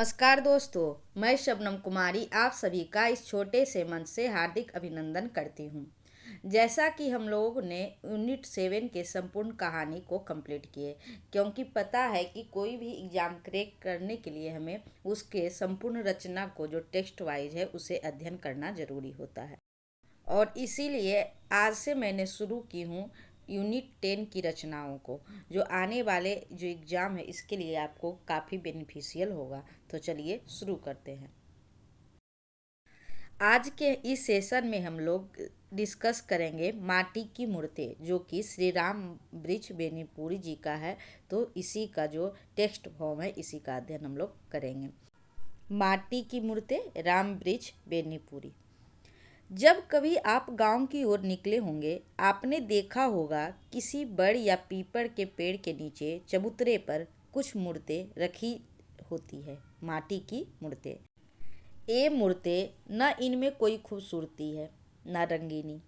नमस्कार दोस्तों, मैं शबनम कुमारी आप सभी का इस छोटे से मंच से हार्दिक अभिनंदन करती हूँ। जैसा कि हम लोग ने यूनिट 7 के संपूर्ण कहानी को कंप्लीट किए, क्योंकि पता है कि कोई भी एग्ज़ाम क्रैक करने के लिए हमें उसके संपूर्ण रचना को जो टेक्स्ट वाइज है उसे अध्ययन करना ज़रूरी होता है। और इसीलिए आज से मैंने शुरू की हूँ यूनिट 10 की रचनाओं को, जो आने वाले जो एग्ज़ाम है इसके लिए आपको काफ़ी बेनिफिशियल होगा। तो चलिए शुरू करते हैं। आज के इस सेशन में हम लोग डिस्कस करेंगे माटी की मूर्तें, जो कि श्री राम वृक्ष बेनीपुरी जी का है। तो इसी का जो टेक्स्ट फॉर्म है इसी का अध्ययन हम लोग करेंगे। माटी की मूर्तें, राम वृक्ष बेनीपुरी। जब कभी आप गांव की ओर निकले होंगे, आपने देखा होगा किसी बड़ या पीपल के पेड़ के नीचे चबूतरे पर कुछ मूर्तें रखी होती है, माटी की मूर्तें। ये मूर्तें न इनमें कोई खूबसूरती है न रंगीनी।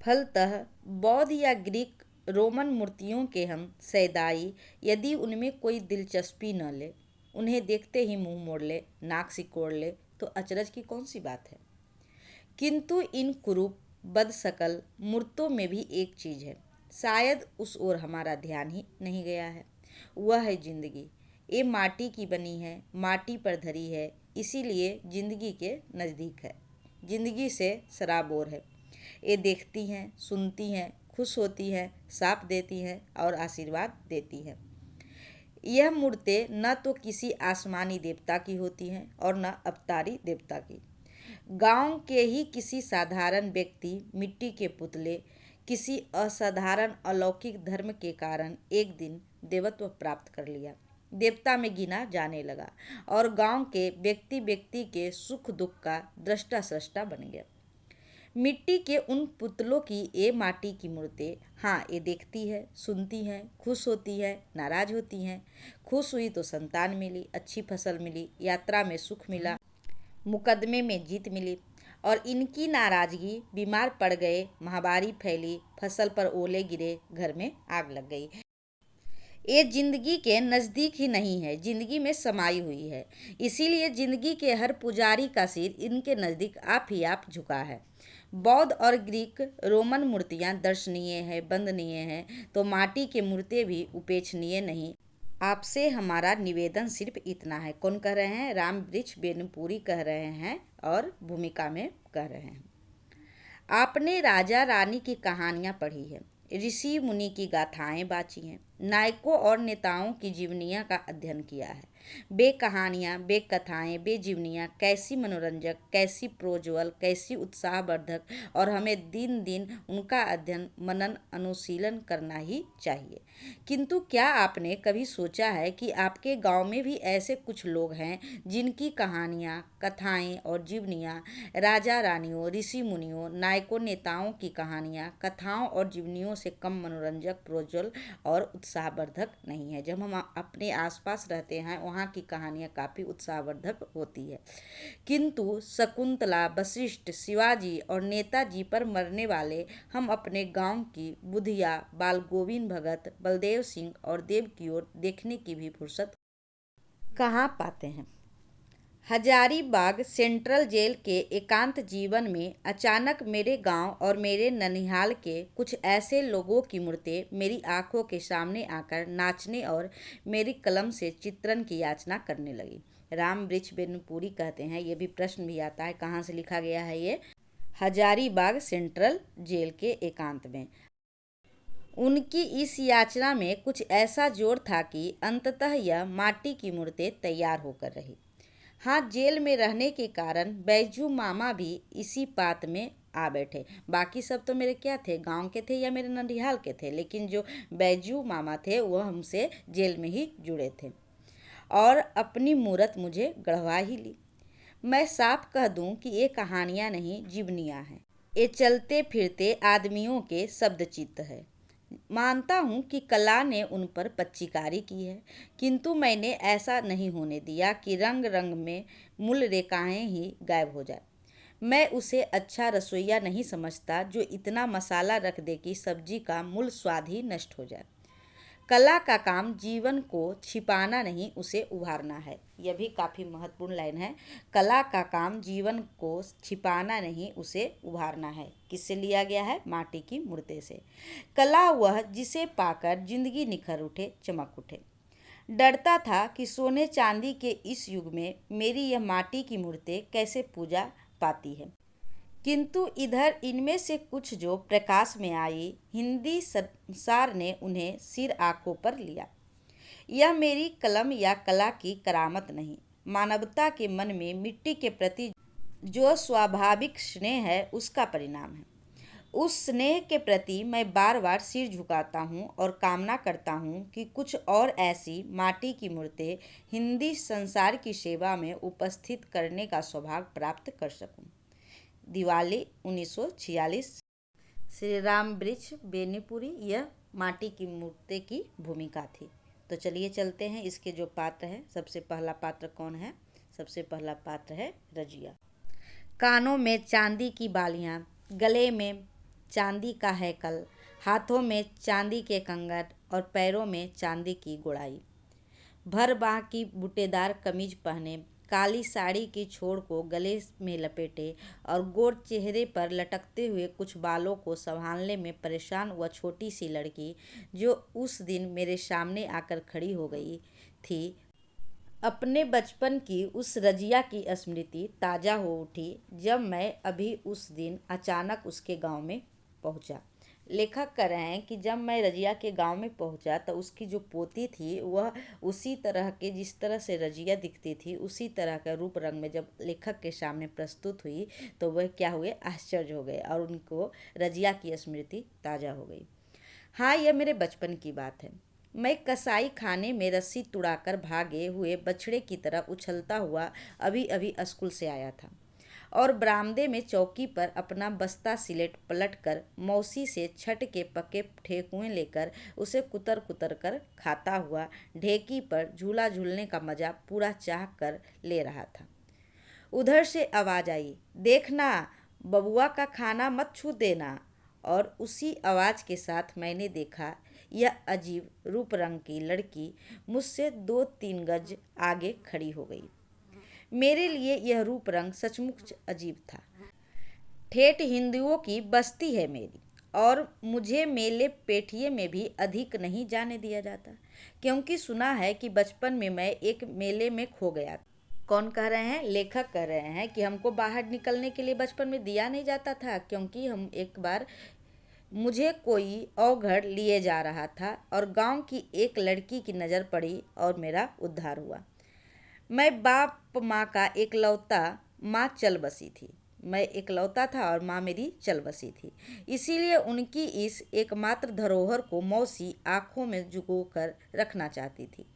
फलतः बौद्ध या ग्रीक रोमन मूर्तियों के हम सैदाई यदि उनमें कोई दिलचस्पी न ले, उन्हें देखते ही मुंह मोड़ ले, नाक सिकोड़ ले, तो अचरज की कौन सी बात है। किंतु इन कुरूप बदशक्ल मूर्तों में भी एक चीज़ है, शायद उस ओर हमारा ध्यान ही नहीं गया है। वह है जिंदगी। ये माटी की बनी है, माटी पर धरी है, इसीलिए जिंदगी के नज़दीक है, जिंदगी से सराबोर है। ये देखती हैं, सुनती हैं, खुश होती हैं, साप देती हैं और आशीर्वाद देती हैं। यह मूर्तें न तो किसी आसमानी देवता की होती हैं और न अवतारी देवता की। गांव के ही किसी साधारण व्यक्ति मिट्टी के पुतले किसी असाधारण अलौकिक धर्म के कारण एक दिन देवत्व प्राप्त कर लिया, देवता में गिना जाने लगा और गांव के व्यक्ति व्यक्ति के सुख दुख का दृष्टा सृष्टा बन गया। मिट्टी के उन पुतलों की ये माटी की मूर्तें, हाँ, ये देखती है, सुनती हैं, खुश होती है, नाराज होती हैं। खुश हुई तो संतान मिली, अच्छी फसल मिली, यात्रा में सुख मिला, मुकदमे में जीत मिली। और इनकी नाराजगी, बीमार पड़ गए, महामारी फैली, फसल पर ओले गिरे, घर में आग लग गई। ये जिंदगी के नज़दीक ही नहीं है, जिंदगी में समाई हुई है। इसीलिए जिंदगी के हर पुजारी का सिर इनके नज़दीक आप ही आप झुका है। बौद्ध और ग्रीक रोमन मूर्तियाँ दर्शनीय है, वंदनीय हैं, तो माटी के मूर्तें भी उपेक्षणीय नहीं। आपसे हमारा निवेदन सिर्फ इतना है। कौन कह रहे हैं? राम वृक्ष बेनीपुरी कह रहे हैं और भूमिका में कह रहे हैं। आपने राजा रानी की कहानियाँ पढ़ी है, ऋषि मुनि की गाथाएं बाँची हैं, नायकों और नेताओं की जीवनियाँ का अध्ययन किया है। बे कहानियाँ, बे कथाएँ, बे जीवनियाँ कैसी मनोरंजक, कैसी प्रोज्वल, कैसी उत्साहवर्धक, और हमें दिन दिन उनका अध्ययन, मनन, अनुशीलन करना ही चाहिए। किंतु क्या आपने कभी सोचा है कि आपके गांव में भी ऐसे कुछ लोग हैं जिनकी कहानियाँ, कथाएँ और जीवनियाँ राजा रानियों, ऋषि मुनियों, नायकों, नेताओं की कहानियाँ, कथाओं और जीवनियों से कम मनोरंजक, प्रोज्वल और उत्साहवर्धक नहीं है। जब हम अपने आसपास रहते हैं वहाँ की कहानियाँ काफ़ी उत्साहवर्धक होती है, किंतु शकुंतला, वशिष्ठ, शिवाजी और नेताजी पर मरने वाले हम अपने गांव की बुधिया, बाल गोविंद भगत, बलदेव सिंह और देव की ओर देखने की भी फुर्सत कहाँ पाते हैं। हजारीबाग सेंट्रल जेल के एकांत जीवन में अचानक मेरे गांव और मेरे ननिहाल के कुछ ऐसे लोगों की मूर्तें मेरी आंखों के सामने आकर नाचने और मेरी कलम से चित्रण की याचना करने लगी। राम वृक्ष बेनीपुरी कहते हैं, ये भी प्रश्न भी आता है कहाँ से लिखा गया है ये? हजारीबाग सेंट्रल जेल के एकांत में। उनकी इस याचना में कुछ ऐसा जोर था कि अंततः यह माटी की मूर्तें तैयार होकर रही। हाँ, जेल में रहने के कारण बैजू मामा भी इसी बात में आ बैठे। बाकी सब तो मेरे क्या थे, गांव के थे या मेरे ननिहाल के थे, लेकिन जो बैजू मामा थे वह हमसे जेल में ही जुड़े थे और अपनी मूरत मुझे गढ़वा ही ली। मैं साफ कह दूं कि ये कहानियाँ नहीं, जीवनियाँ हैं। ये चलते फिरते आदमियों के शब्दचित्र है। मानता हूँ कि कला ने उन पर पच्चीकारी की है, किंतु मैंने ऐसा नहीं होने दिया कि रंग रंग में मूल रेखाएं ही गायब हो जाए। मैं उसे अच्छा रसोइया नहीं समझता जो इतना मसाला रख दे कि सब्जी का मूल स्वाद ही नष्ट हो जाए। कला का काम जीवन को छिपाना नहीं, उसे उभारना है। यह भी काफ़ी महत्वपूर्ण लाइन है। कला का काम जीवन को छिपाना नहीं, उसे उभारना है। किससे लिया गया है? माटी की मूर्ति से। कला वह जिसे पाकर जिंदगी निखर उठे, चमक उठे। डरता था कि सोने चांदी के इस युग में मेरी यह माटी की मूर्ति कैसे पूजा पाती है, किंतु इधर इनमें से कुछ जो प्रकाश में आई, हिंदी संसार ने उन्हें सिर आंखों पर लिया। यह मेरी कलम या कला की करामत नहीं, मानवता के मन में मिट्टी के प्रति जो स्वाभाविक स्नेह है उसका परिणाम है। उस स्नेह के प्रति मैं बार बार सिर झुकाता हूँ और कामना करता हूँ कि कुछ और ऐसी माटी की मूर्ति हिंदी संसार की सेवा में उपस्थित करने का सौभाग्य प्राप्त कर सकूँ। दिवाली 1946। श्री राम वृक्ष बेनीपुरी यह माटी की मूर्ति की भूमिका थी। तो चलिए चलते हैं, इसके जो पात्र हैं, सबसे पहला पात्र कौन है? सबसे पहला पात्र है रजिया। कानों में चांदी की बालियां, गले में चांदी का हैकल, हाथों में चांदी के कंगन और पैरों में चांदी की गुड़ाई। भर बाह की बूटेदार कमीज पहने, काली साड़ी की छोड़ को गले में लपेटे और गोर चेहरे पर लटकते हुए कुछ बालों को संभालने में परेशान वह छोटी सी लड़की जो उस दिन मेरे सामने आकर खड़ी हो गई थी, अपने बचपन की उस रजिया की स्मृति ताज़ा हो उठी जब मैं अभी उस दिन अचानक उसके गांव में पहुंचा। लेखक कह रहे हैं कि जब मैं रजिया के गांव में पहुंचा तो उसकी जो पोती थी वह उसी तरह के, जिस तरह से रजिया दिखती थी उसी तरह का रूप रंग में जब लेखक के सामने प्रस्तुत हुई तो वह क्या हुए? आश्चर्य हो गए और उनको रजिया की स्मृति ताज़ा हो गई। हाँ, यह मेरे बचपन की बात है। मैं कसाई खाने में रस्सी तुड़ाकर भागे हुए बछड़े की तरह उछलता हुआ अभी अभी स्कूल से आया था और बरामदे में चौकी पर अपना बस्ता सिलेट पलट कर मौसी से छठ के पके ठेकुए लेकर उसे कुतर कुतर कर खाता हुआ ढेकी पर झूला झूलने का मजा पूरा चाह कर ले रहा था। उधर से आवाज़ आई, देखना बबुआ का खाना मत छू देना। और उसी आवाज़ के साथ मैंने देखा यह अजीब रूप रंग की लड़की मुझसे 2-3 गज आगे खड़ी हो गई। मेरे लिए यह रूप रंग सचमुच अजीब था। ठेठ हिंदुओं की बस्ती है मेरी और मुझे मेले पेठिए में भी अधिक नहीं जाने दिया जाता, क्योंकि सुना है कि बचपन में मैं एक मेले में खो गया। कौन कह रहे हैं? लेखक कह रहे हैं कि हमको बाहर निकलने के लिए बचपन में दिया नहीं जाता था, क्योंकि हम एक बार मुझे कोई अवघड़ लिए जा रहा था और गांव की एक लड़की की नज़र पड़ी और मेरा उद्धार हुआ। मैं बाप माँ का एकलौता, माँ चल बसी थी। मैं एकलौता था और माँ मेरी चल बसी थी, इसीलिए उनकी इस एकमात्र धरोहर को मौसी आँखों में जुगो कर रखना चाहती थी।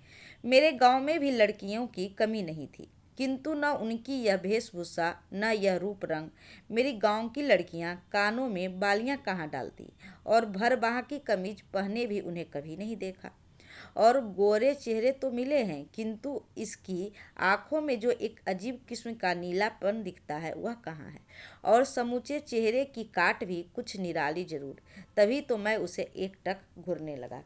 मेरे गांव में भी लड़कियों की कमी नहीं थी, किंतु न उनकी यह वेशभूषा न यह रूप रंग। मेरी गांव की लड़कियां कानों में बालियां कहाँ डालती और भर बाह की कमीज पहने भी उन्हें कभी नहीं देखा। और गोरे चेहरे तो मिले हैं, किंतु इसकी आँखों में जो एक अजीब किस्म का नीलापन दिखता है वह कहाँ है। और समूचे चेहरे की काट भी कुछ निराली जरूर। तभी तो मैं उसे एकटक घूरने लगा।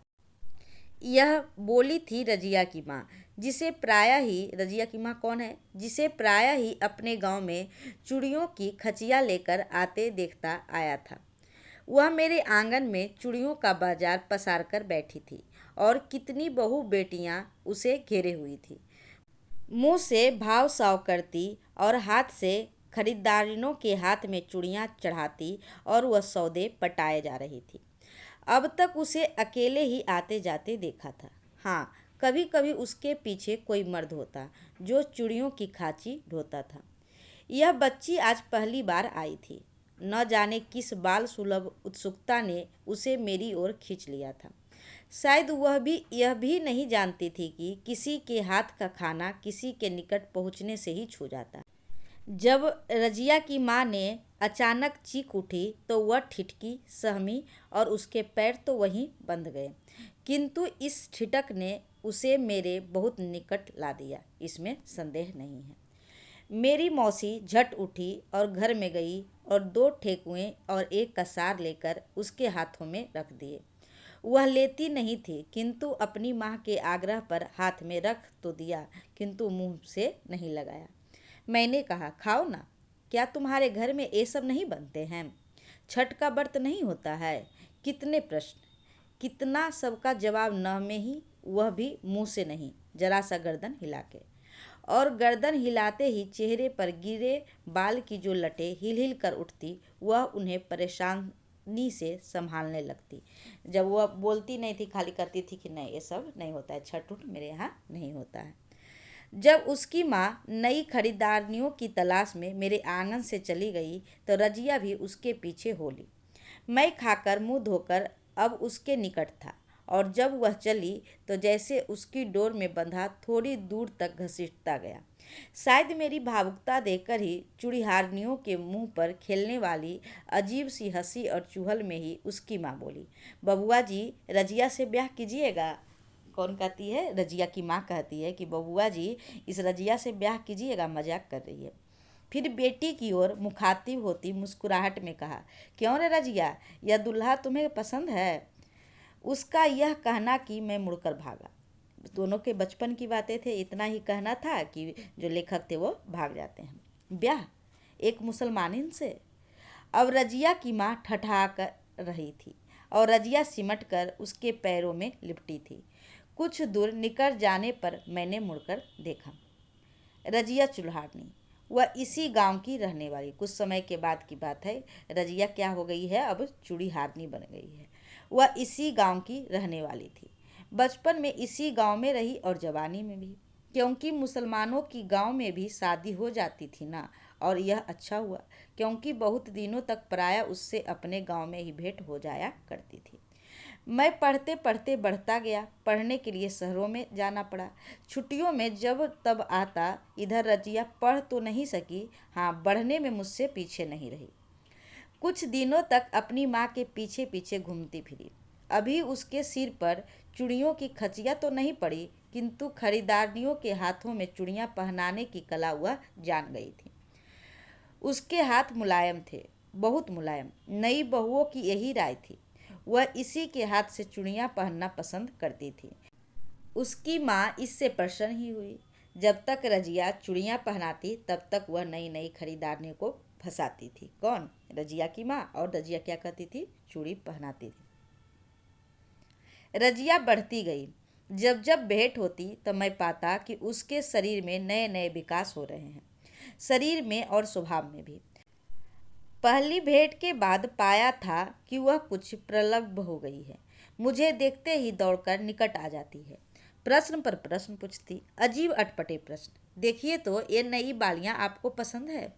यह बोली थी रजिया की माँ, जिसे प्रायः ही, रजिया की माँ कौन है? जिसे प्रायः ही अपने गांव में चूड़ियों की खचिया लेकर आते देखता आया था। वह मेरे आंगन में चूड़ियों का बाजार पसार कर बैठी थी और कितनी बहू बेटियां उसे घेरे हुई थी। मुंह से भाव साव करती और हाथ से खरीदारिनों के हाथ में चूड़ियां चढ़ाती और वह सौदे पटाए जा रही थी। अब तक उसे अकेले ही आते जाते देखा था। हाँ, कभी कभी उसके पीछे कोई मर्द होता जो चूड़ियों की खांची ढोता था। यह बच्ची आज पहली बार आई थी। न जाने किस बाल सुलभ उत्सुकता ने उसे मेरी ओर खींच लिया था। शायद वह भी यह भी नहीं जानती थी कि किसी के हाथ का खाना किसी के निकट पहुंचने से ही छू जाता। जब रजिया की माँ ने अचानक चीख उठी तो वह ठिठकी, सहमी और उसके पैर तो वहीं बंध गए, किंतु इस ठिठक ने उसे मेरे बहुत निकट ला दिया, इसमें संदेह नहीं है। मेरी मौसी झट उठी और घर में गई और 2 ठेकुए और एक कसार लेकर उसके हाथों में रख दिए। वह लेती नहीं थी, किंतु अपनी माँ के आग्रह पर हाथ में रख तो दिया, किंतु मुंह से नहीं लगाया। मैंने कहा, खाओ ना, क्या तुम्हारे घर में ये सब नहीं बनते हैं? छठ का व्रत नहीं होता है? कितने प्रश्न, कितना सबका जवाब न में ही, वह भी मुंह से नहीं, जरा सा गर्दन हिला के। और गर्दन हिलाते ही चेहरे पर गिरे बाल की जो लटें हिल हिल कर उठती, वह उन्हें परेशानी से संभालने लगती। जब वह बोलती नहीं थी, खाली करती थी कि नहीं ये सब नहीं होता है, छठ उठ मेरे यहाँ नहीं होता है। जब उसकी माँ नई खरीदारियों की तलाश में मेरे आंगन से चली गई तो रजिया भी उसके पीछे हो ली। मैं खाकर मुंह धोकर अब उसके निकट था, और जब वह चली तो जैसे उसकी डोर में बंधा थोड़ी दूर तक घसीटता गया। शायद मेरी भावुकता देखकर ही चूड़ीहारनियों के मुंह पर खेलने वाली अजीब सी हंसी और चुहल में ही उसकी माँ बोली, बबुआ जी, रजिया से ब्याह कीजिएगा। कौन कहती है? रजिया की माँ कहती है कि बबुआ जी, इस रजिया से ब्याह कीजिएगा, मजाक कर रही है। फिर बेटी की ओर मुखातिब होती मुस्कुराहट में कहा, क्यों रे रजिया, यह दुल्हा तुम्हें पसंद है? उसका यह कहना कि मैं मुड़कर भागा। दोनों के बचपन की बातें थे, इतना ही कहना था कि जो लेखक थे वो भाग जाते हैं। ब्याह एक मुसलमानिन से? अब रजिया की माँ ठठा कर रही थी और रजिया सिमट कर उसके पैरों में लिपटी थी। कुछ दूर निकल जाने पर मैंने मुड़कर देखा। रजिया चुल्हाड़नी, वह इसी गांव की रहने वाली। कुछ समय के बाद की बात है, रजिया क्या हो गई है, अब चूड़ीहारनी बन गई है। वह इसी गांव की रहने वाली थी। बचपन में इसी गांव में रही और जवानी में भी, क्योंकि मुसलमानों की गांव में भी शादी हो जाती थी ना। और यह अच्छा हुआ, क्योंकि बहुत दिनों तक पराया उससे अपने गांव में ही भेंट हो जाया करती थी। मैं पढ़ते पढ़ते बढ़ता गया। पढ़ने के लिए शहरों में जाना पड़ा। छुट्टियों में जब तब आता। इधर रजिया पढ़ तो नहीं सकी, हाँ, बढ़ने में मुझसे पीछे नहीं रही। कुछ दिनों तक अपनी माँ के पीछे पीछे घूमती फिरी। अभी उसके सिर पर चूड़ियों की खचिया तो नहीं पड़ी, किंतु खरीदारियों के हाथों में चूड़ियाँ पहनाने की कला वह जान गई थी। उसके हाथ मुलायम थे, बहुत मुलायम। नई बहुओं की यही राय थी। वह इसी के हाथ से चूड़ियाँ पहनना पसंद करती थी। उसकी माँ इससे प्रसन्न ही हुई। जब तक रजिया चूड़ियाँ पहनाती तब तक वह नई नई खरीदारने को फंसाती थी। कौन? रजिया की माँ। और रजिया क्या करती थी? चूड़ी पहनाती थी। रजिया बढ़ती गई। जब जब भेंट होती तब मैं पाता कि उसके शरीर में नए नए विकास हो रहे हैं, शरीर में और स्वभाव में भी। पहली भेंट के बाद पाया था कि वह कुछ प्रगल्भ हो गई है। मुझे देखते ही दौड़कर निकट आ जाती है। प्रश्न पर प्रश्न पूछती, अजीब अटपटे प्रश्न। देखिए तो, ये नई बालियाँ आपको पसंद है?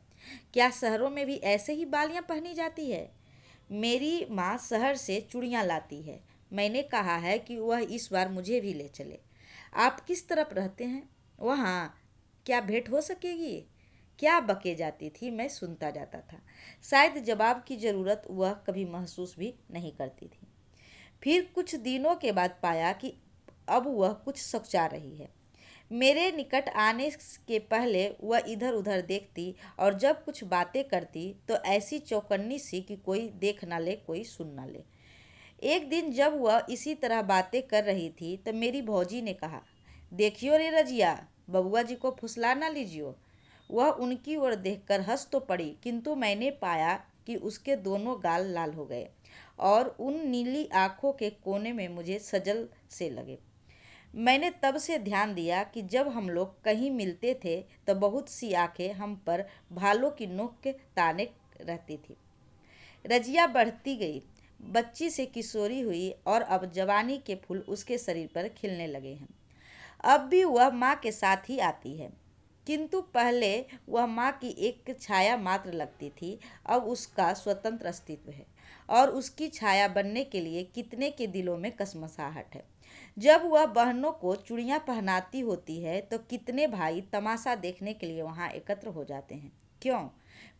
क्या शहरों में भी ऐसे ही बालियाँ पहनी जाती है? मेरी माँ शहर से चूड़ियाँ लाती है। मैंने कहा है कि वह इस बार मुझे भी ले चले। आप किस तरफ रहते हैं? वहाँ क्या भेंट हो सकेगी? क्या बके जाती थी, मैं सुनता जाता था। शायद जवाब की ज़रूरत वह कभी महसूस भी नहीं करती थी। फिर कुछ दिनों के बाद पाया कि अब वह कुछ सकुचा रही है। मेरे निकट आने के पहले वह इधर उधर देखती, और जब कुछ बातें करती तो ऐसी चौकन्नी सी कि कोई देख ना ले, कोई सुन ना ले। एक दिन जब वह इसी तरह बातें कर रही थी तो मेरी भौजी ने कहा, देखियो रे रजिया, बबुआ जी को फुसला ना लीजियो। वह उनकी ओर देखकर हंस तो पड़ी, किंतु मैंने पाया कि उसके दोनों गाल लाल हो गए और उन नीली आंखों के कोने में मुझे सजल से लगे। मैंने तब से ध्यान दिया कि जब हम लोग कहीं मिलते थे तो बहुत सी आंखें हम पर भालों की नोक के ताने रहती थी। रजिया बढ़ती गई, बच्ची से किशोरी हुई, और अब जवानी के फूल उसके शरीर पर खिलने लगे हैं। अब भी वह माँ के साथ ही आती है, किंतु पहले वह माँ की एक छाया मात्र लगती थी। अब उसका स्वतंत्र अस्तित्व है, और उसकी छाया बनने के लिए कितने के दिलों में कसमसाहट है। जब वह बहनों को चूड़ियाँ पहनाती होती है तो कितने भाई तमाशा देखने के लिए वहाँ एकत्र हो जाते हैं। क्यों?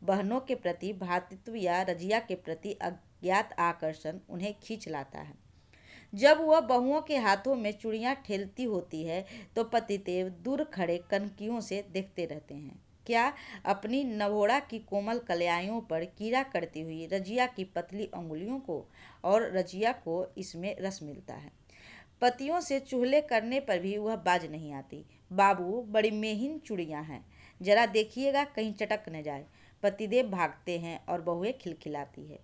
बहनों के प्रति भ्रातृत्व या रजिया के प्रति अज्ञात आकर्षण उन्हें खींच लाता है। जब वह बहुओं के हाथों में चूड़ियाँ ठेलती होती है तो पतिदेव दूर खड़े कनकियों से देखते रहते हैं। क्या अपनी नभोड़ा की कोमल कलाइयों पर कीड़ा करती हुई रजिया की पतली अंगुलियों को, और रजिया को इसमें रस मिलता है। पतियों से चुहले करने पर भी वह बाज नहीं आती। बाबू, बड़ी मेहन चूड़ियाँ हैं, जरा देखिएगा कहीं चटक न जाए। पतिदेव भागते हैं और बहुएं खिलखिलाती है।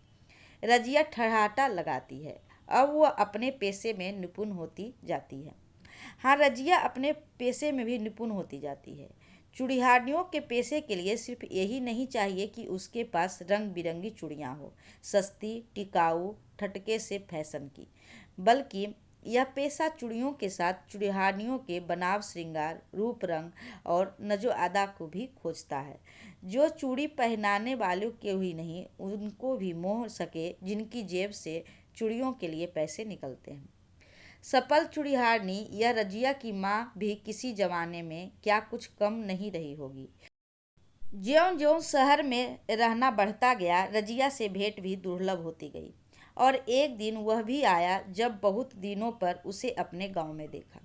रजिया ठहाटा लगाती है। अब वह अपने पेशे में निपुण होती जाती है। हाँ, रजिया अपने पेशे में भी निपुण होती जाती है। चूड़िहारियों के पेशे के लिए सिर्फ यही नहीं चाहिए कि उसके पास रंग बिरंगी चूड़ियाँ हो, सस्ती, टिकाऊ, ठटके से फैशन की, बल्कि यह पेशा चूड़ियों के साथ चूड़िहारियों के बनाव, श्रृंगार, रूप, रंग और नजो अदा को भी खोजता है। जो चूड़ी पहनाने वालों के ही नहीं, उनको भी मोह सके जिनकी जेब से चूड़ियों के लिए पैसे निकलते हैं। सफल चूड़िहारनी या रजिया की माँ भी किसी जमाने में क्या कुछ कम नहीं रही होगी। ज्यों-ज्यों शहर में रहना बढ़ता गया, रजिया से भेंट भी दुर्लभ होती गई। और एक दिन वह भी आया जब बहुत दिनों पर उसे अपने गांव में देखा।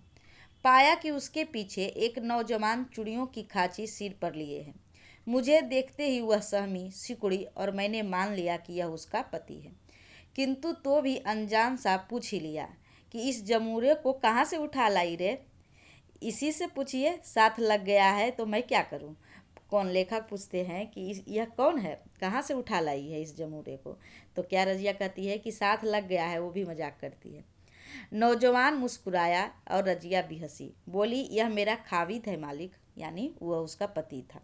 पाया कि उसके पीछे एक नौजवान चूड़ियों की खांची सिर पर लिए है। मुझे देखते ही वह सहमी, सिकुड़ी और मैंने मान लिया कि यह उसका पति है। किंतु तो भी अनजान सा पूछ ही लिया कि इस जमूरे को कहाँ से उठा लाई रे? इसी से पूछिए, साथ लग गया है तो मैं क्या करूं? कौन लेखक पूछते हैं कि यह कौन है, कहाँ से उठा लाई है इस जमूरे को? तो क्या रजिया कहती है कि साथ लग गया है, वो भी मजाक करती है। नौजवान मुस्कुराया और रजिया भी हंसी, बोली, यह मेरा खाविद है मालिक, यानी वह उसका पति था।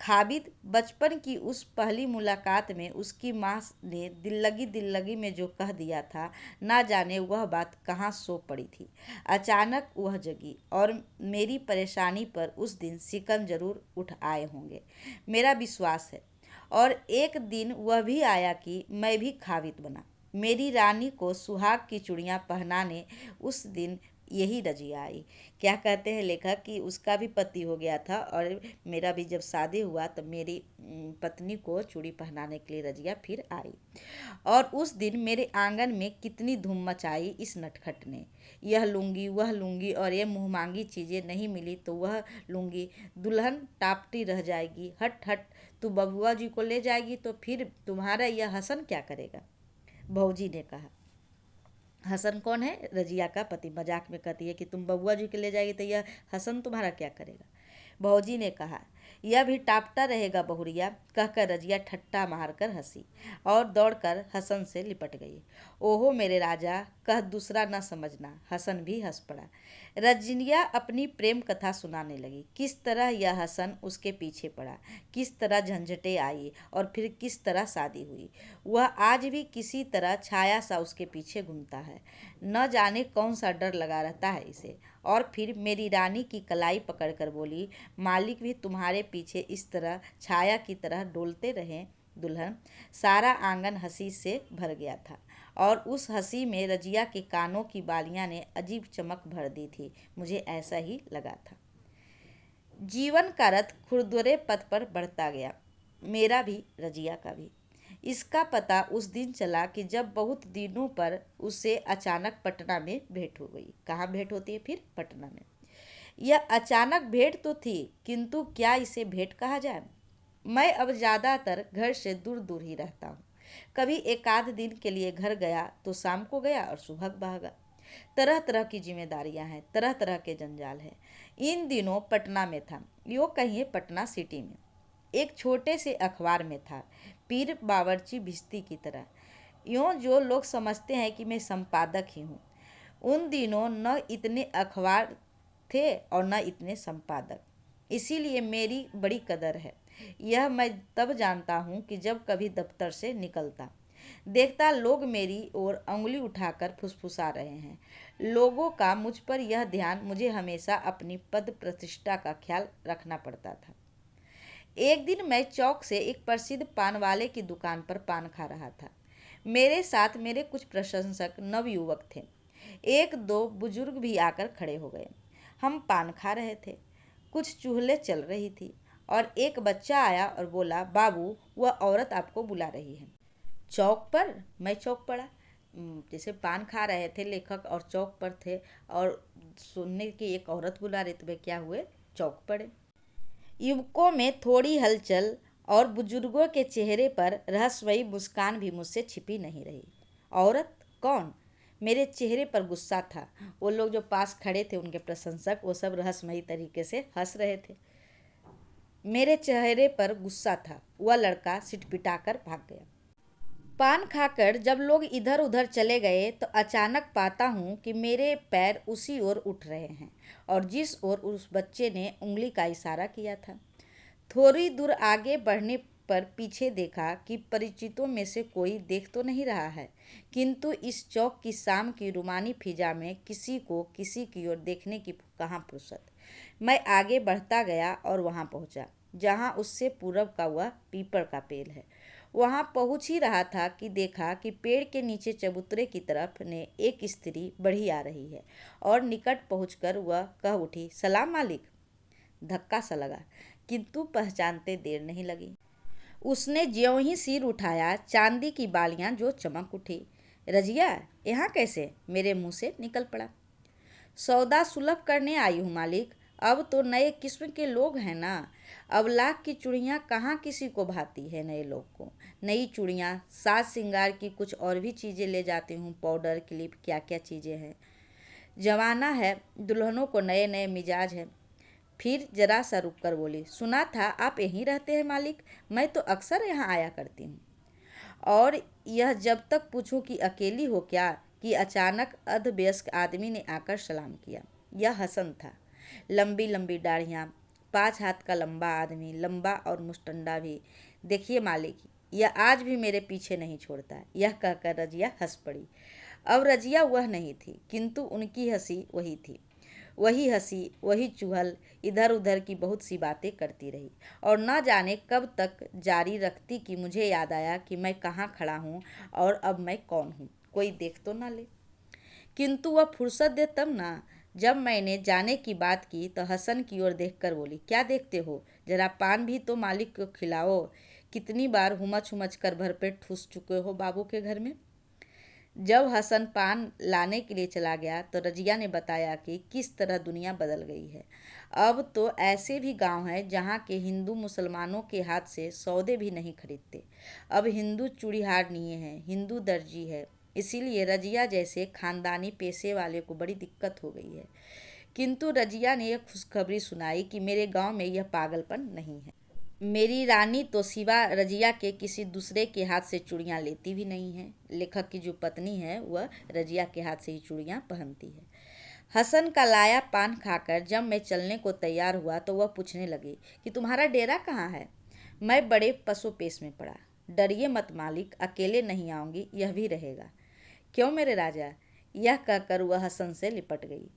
खाबिद बचपन की उस पहली मुलाकात में उसकी माँ ने दिल लगी में जो कह दिया था, ना जाने वह बात कहाँ सो पड़ी थी। अचानक वह जगी और मेरी परेशानी पर उस दिन सिकन जरूर उठ आए होंगे, मेरा विश्वास है। और एक दिन वह भी आया कि मैं भी खाबिद बना। मेरी रानी को सुहाग की चूड़ियाँ पहनाने उस दिन यही रजिया आई। क्या कहते हैं लेखक कि उसका भी पति हो गया था, और मेरा भी जब शादी हुआ तो मेरी पत्नी को चूड़ी पहनाने के लिए रजिया फिर आई। और उस दिन मेरे आंगन में कितनी धूम मचाई इस नटखट ने। यह लूँगी, वह लूँगी, और ये मुँहमांगी चीज़ें नहीं मिली तो वह लूँगी। दुल्हन टापटी रह जाएगी। हट हट, तू बबुआ जी को ले जाएगी तो फिर तुम्हारा यह हसन क्या करेगा? भौजी ने कहा। हसन कौन है? रजिया का पति। मजाक में कहती है कि तुम बबुआ जी के ले जाएगी तो यह हसन तुम्हारा क्या करेगा? भौजी ने कहा, यह भी टापटा रहेगा बहुरिया, कहकर रजिया ठट्टा मारकर हंसी और दौड़कर हसन से लिपट गई। ओहो मेरे राजा, कह दूसरा न समझना। हसन भी हंस पड़ा। रजिया अपनी प्रेम कथा सुनाने लगी। किस तरह यह हसन उसके पीछे पड़ा, किस तरह झंझटें आई और फिर किस तरह शादी हुई। वह आज भी किसी तरह छाया सा उसके पीछे घूमता है। न जाने कौन सा डर लगा रहता है इसे। और फिर मेरी रानी की कलाई पकड़कर बोली, मालिक भी तुम्हारे पीछे इस तरह छाया की तरह डोलते रहे दुल्हन। सारा आंगन हंसी से भर गया था, और उस हंसी में रजिया के कानों की बालियां ने अजीब चमक भर दी थी। मुझे ऐसा ही लगा था। जीवन का रथ खुरदुरे पथ पर बढ़ता गया, मेरा भी, रजिया का भी। इसका पता उस दिन चला कि जब बहुत दिनों पर उसे अचानक पटना में भेंट हो गई। कहाँ भेंट होती है फिर? पटना में। यह अचानक भेंट तो थी, किंतु क्या इसे भेंट कहा जाए? मैं अब ज़्यादातर घर से दूर दूर ही रहता हूँ। कभी एक आध दिन के लिए घर गया तो शाम को गया और सुबह भागा। तरह तरह की जिम्मेदारियां हैं, तरह तरह के जंजाल हैं। इन दिनों पटना में था, यो कहिए पटना सिटी में। एक छोटे से अखबार में था, पीर बावर्ची भिश्ती की तरह। यूँ जो लोग समझते हैं कि मैं संपादक ही हूँ। उन दिनों न इतने अखबार थे और न इतने संपादक, इसीलिए मेरी बड़ी कदर है। यह मैं तब जानता हूँ कि जब कभी दफ्तर से निकलता, देखता लोग मेरी ओर उंगली उठाकर फुसफुसा रहे हैं। लोगों का मुझ पर यह ध्यान मुझे हमेशा अपनी पद प्रतिष्ठा का ख्याल रखना पड़ता था। एक दिन मैं चौक से एक प्रसिद्ध पान वाले की दुकान पर पान खा रहा था। मेरे साथ मेरे कुछ प्रशंसक नवयुवक थे। एक दो बुजुर्ग भी आकर खड़े हो गए। हम पान खा रहे थे, कुछ चूहले चल रही थी, और एक बच्चा आया और बोला, बाबू, वह औरत आपको बुला रही है। चौक पर? मैं चौक पड़ा। जैसे पान खा रहे थे लेखक और चौक पर थे, और सुनने की एक औरत बुला रही, तो वे क्या हुए? चौक पड़े। युवकों में थोड़ी हलचल और बुजुर्गों के चेहरे पर रहस्यमयी मुस्कान भी मुझसे छिपी नहीं रही। औरत कौन? मेरे चेहरे पर गुस्सा था। वो लोग जो पास खड़े थे, उनके प्रशंसक, वो सब रहस्यमयी तरीके से हंस रहे थे। मेरे चेहरे पर गुस्सा था। वह लड़का सिटपिटाकर भाग गया। पान खाकर जब लोग इधर उधर चले गए तो अचानक पाता हूँ कि मेरे पैर उसी ओर उठ रहे हैं और जिस ओर उस बच्चे ने उंगली का इशारा किया था। थोड़ी दूर आगे बढ़ने पर पीछे देखा कि परिचितों में से कोई देख तो नहीं रहा है, किंतु इस चौक की शाम की रूमानी फिजा में किसी को किसी की ओर देखने की कहाँ फुर्सत। मैं आगे बढ़ता गया और वहाँ पहुँचा जहाँ उससे पूरब का वह पीपल का पेड़ है। वहाँ पहुँच ही रहा था कि देखा कि पेड़ के नीचे चबूतरे की तरफ ने एक स्त्री बढ़ी आ रही है और निकट पहुँचकर वह कह उठी, सलाम मालिक। धक्का सा लगा, किंतु पहचानते देर नहीं लगी। उसने ज्यों ही सिर उठाया, चांदी की बालियां जो चमक उठी। रजिया, यहाँ कैसे? मेरे मुंह से निकल पड़ा। सौदा सुलभ करने आई हूँ मालिक। अब तो नए किस्म के लोग हैं ना। अब लाख की चूड़ियाँ कहाँ किसी को भाती है नए लोग को। नई चूड़ियाँ, साज श्रृंगार की कुछ और भी चीज़ें ले जाती हूँ, पाउडर, क्लिप, क्या क्या चीज़ें हैं। जमाना है, दुल्हनों को नए नए मिजाज है। फिर जरा सा रुक कर बोली, सुना था आप यहीं रहते हैं मालिक। मैं तो अक्सर यहाँ आया करती हूँ। और यह जब तक पूछूं कि अकेली हो क्या, कि अचानक अर्धवयस्क आदमी ने आकर सलाम किया। यह हसन था। लंबी लंबी दाढ़ियाँ, 5 हाथ का लंबा आदमी, लंबा और मुस्टंडा भी। देखिए मालिक, यह आज भी मेरे पीछे नहीं छोड़ता। यह कहकर रजिया हंस पड़ी। अब रजिया वह नहीं थी, किंतु उनकी हंसी वही थी। वही हंसी, वही चुहल, इधर उधर की बहुत सी बातें करती रही और न जाने कब तक जारी रखती कि मुझे याद आया कि मैं कहाँ खड़ा हूँ और अब मैं कौन हूँ, कोई देख तो ना ले। किंतु वह फुर्सत दे तब ना। जब मैंने जाने की बात की तो हसन की ओर देखकर बोली, क्या देखते हो, जरा पान भी तो मालिक को खिलाओ। कितनी बार हुमच हुमच कर भरपेट ठूस चुके हो बाबू के घर में। जब हसन पान लाने के लिए चला गया तो रजिया ने बताया कि किस तरह दुनिया बदल गई है। अब तो ऐसे भी गांव हैं जहां के हिंदू मुसलमानों के हाथ से सौदे भी नहीं खरीदते। अब हिंदू चूड़ीहार नहीं है, हिंदू दर्जी है। इसीलिए रजिया जैसे खानदानी पेशे वाले को बड़ी दिक्कत हो गई है। किंतु रजिया ने यह खुशखबरी सुनाई कि मेरे गांव में यह पागलपन नहीं है। मेरी रानी तो सिवा रजिया के किसी दूसरे के हाथ से चूड़ियाँ लेती भी नहीं है। लेखक की जो पत्नी है वह रजिया के हाथ से ही चूड़ियाँ पहनती है। हसन का लाया पान खाकर जब मैं चलने को तैयार हुआ तो वह पूछने लगी कि तुम्हारा डेरा कहाँ है। मैं बड़े पसोपेश में पड़ा। डरिए मत मालिक, अकेले नहीं आऊँगी, यह भी रहेगा। क्यों मेरे राजा? यह कहकर वह हसन से लिपट गई।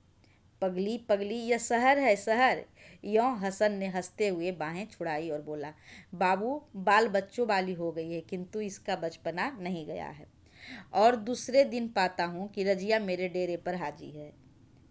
पगली पगली, यह शहर है शहर। यों हसन ने हंसते हुए बाहें छुड़ाई और बोला, बाबू बाल बच्चों वाली हो गई है, किंतु इसका बचपना नहीं गया है। और दूसरे दिन पाता हूँ कि रजिया मेरे डेरे पर हाजिर है।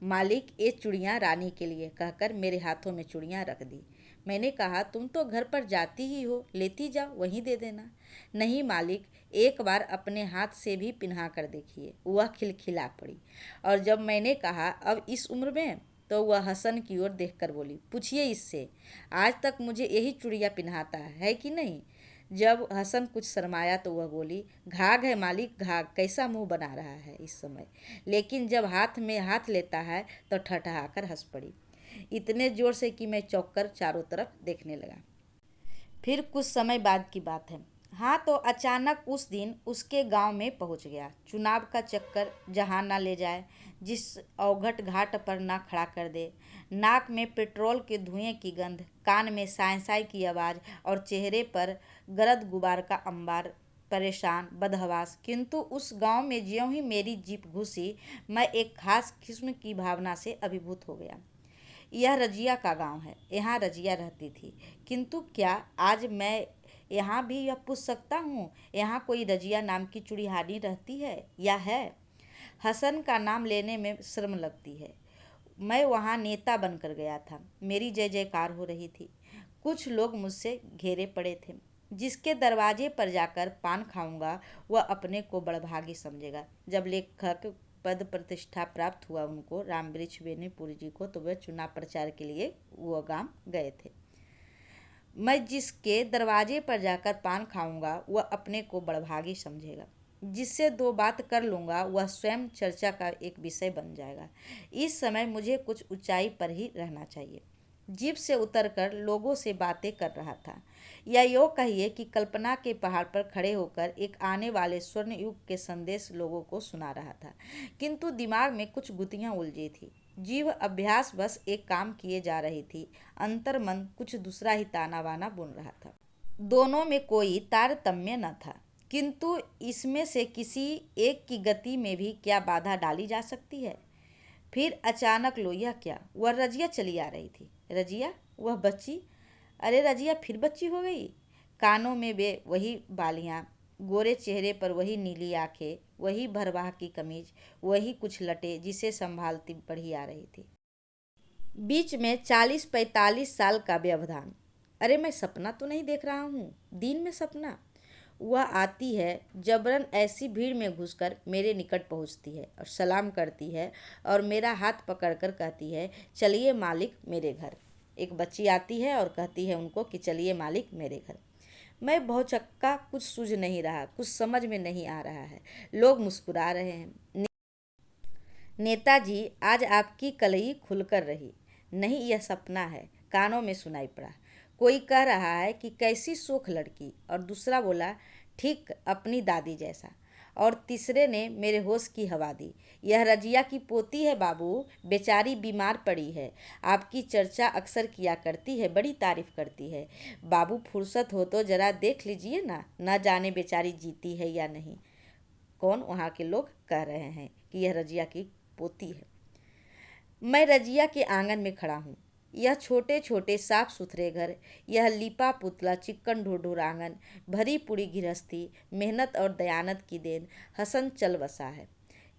मालिक, ये चूड़ियाँ रानी के लिए, कहकर मेरे हाथों में चूड़ियाँ रख दी। मैंने कहा, तुम तो घर पर जाती ही हो, लेती जाओ, वहीं दे देना। नहीं मालिक, एक बार अपने हाथ से भी पिन्हा कर देखिए। वह खिलखिला पड़ी। और जब मैंने कहा अब इस उम्र में, तो वह हसन की ओर देखकर बोली, पूछिए इससे, आज तक मुझे यही चूड़ियाँ पिन्हाता है कि नहीं। जब हसन कुछ शर्माया तो वह बोली, घाघ है मालिक, घाघ। कैसा मुंह बना रहा है इस समय। लेकिन जब हाथ में हाथ लेता है तो ठठहाकर हंस पड़ी, इतने जोर से कि मैं चौंक कर चारों तरफ देखने लगा। फिर कुछ समय बाद की बात है। हाँ, तो अचानक उस दिन उसके गांव में पहुंच गया। चुनाव का चक्कर जहां ना ले जाए, जिस अवघट घाट पर ना खड़ा कर दे। नाक में पेट्रोल के धुएं की गंध, कान में साय साय की आवाज़ और चेहरे पर गरद गुबार का अंबार। परेशान, बदहवास। किंतु उस गांव में ज्यों ही मेरी जीप घुसी, मैं एक खास किस्म की भावना से अभिभूत हो गया। यह रजिया का गांव है, यहाँ रजिया रहती थी। किंतु क्या आज मैं यहाँ भी यह पूछ सकता हूँ, यहाँ कोई रजिया नाम की चूड़ीहानी रहती है या है? हसन का नाम लेने में शर्म लगती है। मैं वहाँ नेता बनकर गया था, मेरी जय जयकार हो रही थी। कुछ लोग मुझसे घेरे पड़े थे। जिसके दरवाजे पर जाकर पान खाऊंगा वह अपने को बड़भागी समझेगा। जब लेखक पद प्रतिष्ठा प्राप्त हुआ उनको, रामवृक्ष बेनीपुरी जी को, तो वह चुनाव प्रचार के लिए वो गांव गए थे। मैं जिसके दरवाजे पर जाकर पान खाऊंगा वह अपने को बड़भागी समझेगा। जिससे दो बात कर लूँगा वह स्वयं चर्चा का एक विषय बन जाएगा। इस समय मुझे कुछ ऊंचाई पर ही रहना चाहिए। जीप से उतरकर लोगों से बातें कर रहा था, या यूँ कहिए कि कल्पना के पहाड़ पर खड़े होकर एक आने वाले स्वर्ण युग के संदेश लोगों को सुना रहा था। किंतु दिमाग में कुछ गुत्थियां उलझी थी। जीव अभ्यास बस एक काम किए जा रही थी, अंतर मन कुछ दूसरा ही ताना बाना बुन रहा था। दोनों में कोई तारतम्य न था, किंतु इसमें से किसी एक की गति में भी क्या बाधा डाली जा सकती है। फिर अचानक लो, यह क्या, वह रजिया चली आ रही थी। रजिया, वह बच्ची, अरे रजिया फिर बच्ची हो गई। कानों में वे वही बालियां, गोरे चेहरे पर वही नीली आंखें, वही भरवाह की कमीज, वही कुछ लटे जिसे संभालती बढ़ी आ रही थी। बीच में 40-45 साल का व्यवधान। अरे मैं सपना तो नहीं देख रहा हूँ, दिन में सपना। वह आती है, जबरन ऐसी भीड़ में घुसकर मेरे निकट पहुँचती है और सलाम करती है और मेरा हाथ पकड़कर कहती है, चलिए मालिक मेरे घर। एक बच्ची आती है और कहती है उनको कि चलिए मालिक मेरे घर। मैं भौचक्का, कुछ सूझ नहीं रहा, कुछ समझ में नहीं आ रहा है। लोग मुस्कुरा रहे हैं। नेताजी, आज आपकी कलई खुलकर रही। नहीं, यह सपना है, कानों में सुनाई पड़ा। कोई कह रहा है कि कैसी सोख लड़की, और दूसरा बोला, ठीक अपनी दादी जैसा। और तीसरे ने मेरे होश की हवा दी। यह रजिया की पोती है बाबू, बेचारी बीमार पड़ी है। आपकी चर्चा अक्सर किया करती है, बड़ी तारीफ करती है। बाबू फुर्सत हो तो जरा देख लीजिए ना, न जाने बेचारी जीती है या नहीं। कौन? वहाँ के लोग कह रहे हैं कि यह रजिया की पोती है। मैं रजिया के आंगन में खड़ा हूँ। यह छोटे छोटे साफ सुथरे घर, यह लिपा पुतला चिक्कन ढुढुर आंगन, भरी पूरी गृहस्थी, मेहनत और दयानत की देन। हसन चल बसा है,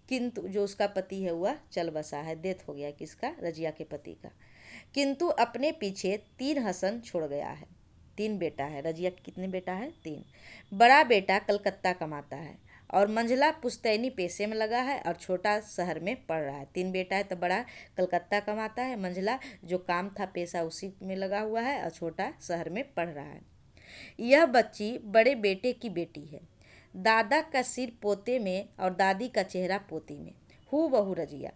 किंतु जो उसका पति है वह चल बसा है, डेथ हो गया किसका? रजिया के पति का। किंतु अपने पीछे 3 हसन छोड़ गया है। 3 बेटा है। रजिया के कितने बेटा है? 3। बड़ा बेटा कलकत्ता कमाता है और मंझला पुश्तैनी पेशे में लगा है और छोटा शहर में पढ़ रहा है। 3 बेटा है तो बड़ा कलकत्ता कमाता है, मंझला जो काम था पेशा उसी में लगा हुआ है और छोटा शहर में पढ़ रहा है। यह बच्ची बड़े बेटे की बेटी है। दादा का सिर पोते में और दादी का चेहरा पोती में, हूबहू रजिया।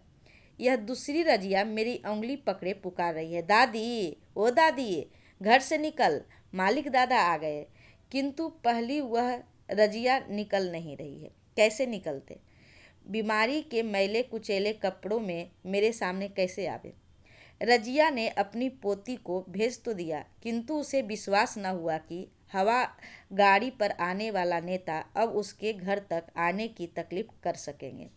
यह दूसरी रजिया मेरी उंगली पकड़े पुकार रही है, दादी, ओ दादी, घर से निकल, मालिक दादा आ गए। किंतु पहली वह रजिया निकल नहीं रही है। कैसे निकलते? बीमारी के मैले कुचेले कपड़ों में मेरे सामने कैसे आवे? रजिया ने अपनी पोती को भेज तो दिया, किंतु उसे विश्वास न हुआ कि हवा गाड़ी पर आने वाला नेता अब उसके घर तक आने की तकलीफ कर सकेंगे।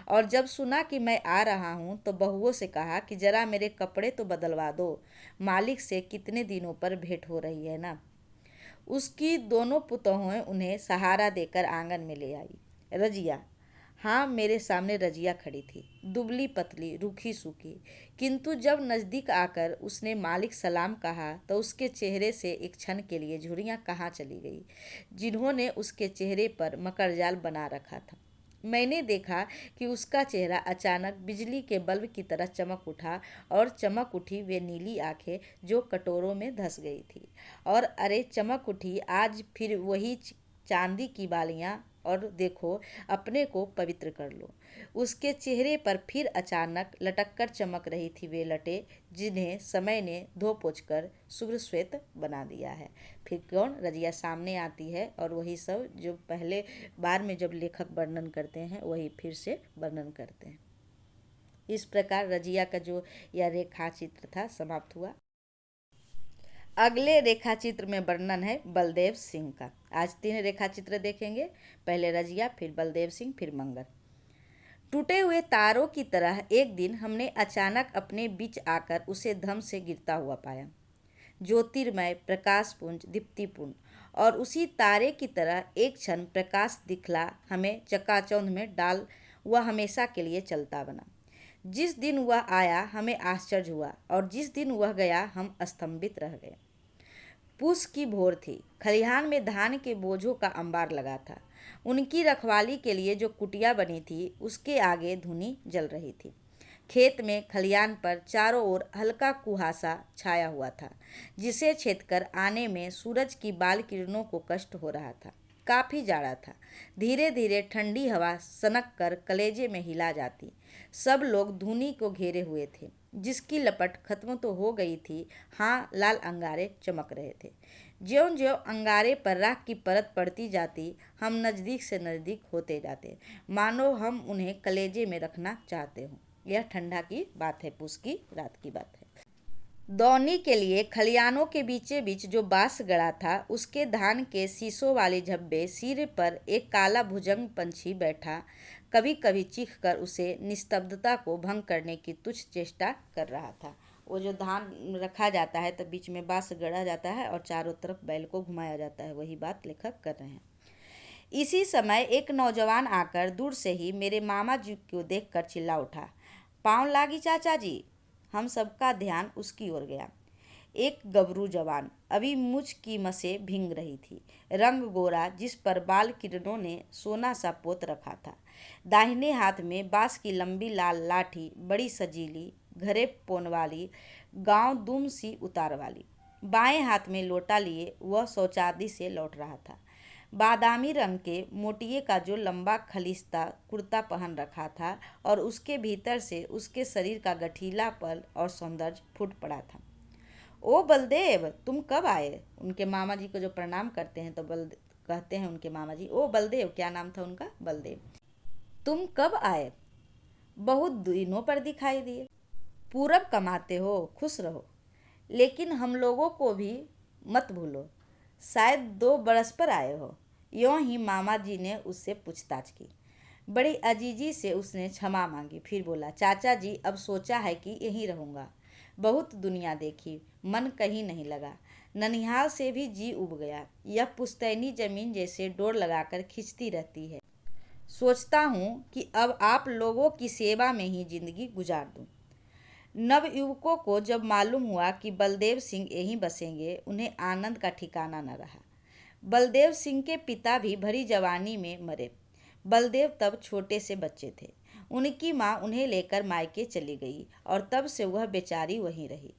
और जब सुना कि मैं आ रहा हूँ तो बहुओं से कहा कि जरा मेरे कपड़े तो बदलवा दो, मालिक से कितने दिनों पर भेंट हो रही है ना। उसकी दोनों पुतोहें उन्हें सहारा देकर आंगन में ले आई। रजिया, हाँ, मेरे सामने रजिया खड़ी थी, दुबली पतली, रूखी सूखी। किंतु जब नज़दीक आकर उसने मालिक सलाम कहा तो उसके चेहरे से एक क्षण के लिए झुर्रियाँ कहाँ चली गई, जिन्होंने उसके चेहरे पर मकड़जाल बना रखा था। मैंने देखा कि उसका चेहरा अचानक बिजली के बल्ब की तरह चमक उठा और चमक उठी वे नीली आंखें जो कटोरों में धंस गई थी। और अरे चमक उठी आज फिर वही चांदी की बालियां, और देखो अपने को पवित्र कर लो। उसके चेहरे पर फिर अचानक लटक कर चमक रही थी वे लटे जिन्हें समय ने धो पोंछ कर शुभ्र श्वेत बना दिया है। फिर कौन? रजिया सामने आती है और वही सब जो पहले बार में जब लेखक वर्णन करते हैं वही फिर से वर्णन करते हैं। इस प्रकार रजिया का जो यह रेखा चित्र था समाप्त हुआ। अगले रेखा चित्र में वर्णन है बलदेव सिंह का। आज 3 रेखा चित्र देखेंगे, पहले रजिया, फिर बलदेव सिंह, फिर मंगर। टूटे हुए तारों की तरह एक दिन हमने अचानक अपने बीच आकर उसे धम से गिरता हुआ पाया, ज्योतिर्मय, प्रकाशपुंज, दीप्तिपूर्ण। और उसी तारे की तरह एक क्षण प्रकाश दिखला हमें चकाचौंध में डाल वह हमेशा के लिए चलता बना। जिस दिन वह आया हमें आश्चर्य हुआ और जिस दिन वह गया हम स्तंभित रह गए। पूस की भोर थी। खलिहान में धान के बोझों का अंबार लगा था। उनकी रखवाली के लिए जो कुटिया बनी थी उसके आगे धुनी जल रही थी। खेत में खलियान पर चारों ओर हल्का कुहासा छाया हुआ था, जिसे छेदकर आने में सूरज की बाल किरणों को कष्ट हो रहा था। काफी जाड़ा था। धीरे धीरे ठंडी हवा सनक कर कलेजे में हिला जाती। सब लोग धूनी को घेरे हुए थे, जिसकी लपट खत्म तो हो गई थी, हाँ, लाल अंगारे चमक रहे थे। ज्यों ज्यों अंगारे पर राख की परत पड़ती जाती, हम नज़दीक से नज़दीक होते जाते, मानो हम उन्हें कलेजे में रखना चाहते हों। यह ठंडा की बात है, पूस की रात की बात है। दौनी के लिए खलियानों के बीचे बीच जो बांस गड़ा था, उसके धान के शीशों वाले झब्बे सिर पर एक काला भुजंग पंछी बैठा कभी कभी चीख कर उसे निस्तब्धता को भंग करने की तुच्छ चेष्टा कर रहा था। वो जो धान रखा जाता है, तब बीच में बांस गड़ा जाता है और चारों तरफ बैल को घुमाया जाता है, वही बात लेखक कर रहे हैं। इसी समय एक नौजवान आकर दूर से ही मेरे मामा जी को देखकर चिल्ला उठा, पाँव लागी चाचा जी। हम सबका ध्यान उसकी ओर गया। एक गबरू जवान अभी मुझ की मसे भींग रही थी, रंग गोरा, जिस पर बाल किरणों ने सोना सा पोत रखा था। दाहिने हाथ में बांस की लंबी लाल लाठी, बड़ी सजीली, घरे पोन वाली, गांव दुम सी उतार वाली। बाएं हाथ में लोटा लिए वह शौचालय से लौट रहा था। बादामी रंग के मोटिये का जो लंबा खलिस्ता कुर्ता पहन रखा था और उसके भीतर से उसके शरीर का गठीलापन और सौंदर्य फूट पड़ा था। ओ बलदेव, तुम कब आए? उनके मामा जी को जो प्रणाम करते हैं तो कहते हैं उनके मामा जी, ओ बलदेव, क्या नाम था उनका? बलदेव, तुम कब आए? बहुत दिनों पर दिखाई दिए। पूरब कमाते हो, खुश रहो, लेकिन हम लोगों को भी मत भूलो। शायद 2 बरस पर आए हो। यों ही मामा जी ने उससे पूछताछ की। बड़ी अजीजी से उसने क्षमा मांगी, फिर बोला, चाचा जी, अब सोचा है कि यहीं रहूँगा। बहुत दुनिया देखी, मन कहीं नहीं लगा। ननिहाल से भी जी उब गया। यह पुश्तैनी जमीन जैसे डोर लगाकर खींचती रहती है। सोचता हूँ कि अब आप लोगों की सेवा में ही जिंदगी गुजार दूँ। नवयुवकों को जब मालूम हुआ कि बलदेव सिंह यहीं बसेंगे, उन्हें आनंद का ठिकाना न रहा। बलदेव सिंह के पिता भी भरी जवानी में मरे। बलदेव तब छोटे से बच्चे थे। उनकी माँ उन्हें लेकर मायके चली गई और तब से वह बेचारी वहीं रही।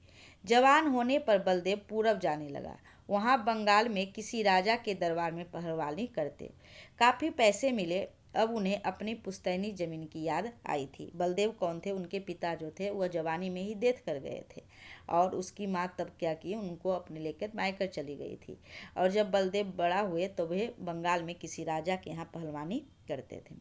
जवान होने पर बलदेव पूरब जाने लगा। वहाँ बंगाल में किसी राजा के दरबार में पहलवानी करते। काफ़ी पैसे मिले। अब उन्हें अपनी पुश्तैनी जमीन की याद आई थी। बलदेव कौन थे? उनके पिता जो थे वह जवानी में ही डेथ कर गए थे और उसकी माँ तब क्या की, उनको अपने लेकर मायकर चली गई थी। और जब बलदेव बड़ा हुए तो वे बंगाल में किसी राजा के यहाँ पहलवानी करते थे।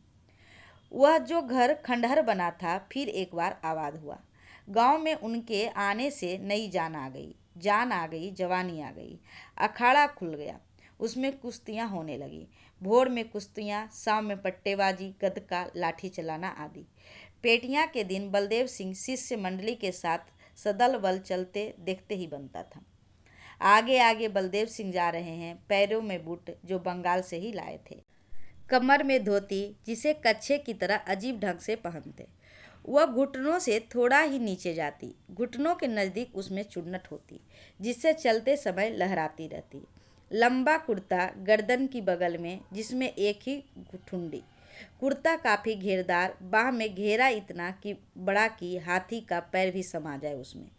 वह जो घर खंडहर बना था, फिर एक बार आबाद हुआ। गांव में उनके आने से नई जान आ गई, जवानी आ गई। अखाड़ा खुल गया, उसमें कुश्तियाँ होने लगी। भोर में कुश्तियाँ, शाम में पट्टेबाजी, गदका, लाठी चलाना आदि। पेटियाँ के दिन बलदेव सिंह शिष्य मंडली के साथ सदल बल चलते देखते ही बनता था। आगे आगे बलदेव सिंह जा रहे हैं, पैरों में बूट जो बंगाल से ही लाए थे, कमर में धोती जिसे कच्छे की तरह अजीब ढंग से पहनते। वह घुटनों से थोड़ा ही नीचे जाती, घुटनों के नज़दीक उसमें चुन्नट होती, जिससे चलते समय लहराती रहती। लंबा कुर्ता गर्दन की बगल में, जिसमें एक ही ठुंडी। कुर्ता काफ़ी घेरदार, बाह में घेरा इतना कि बड़ा कि हाथी का पैर भी समा जाए उसमें।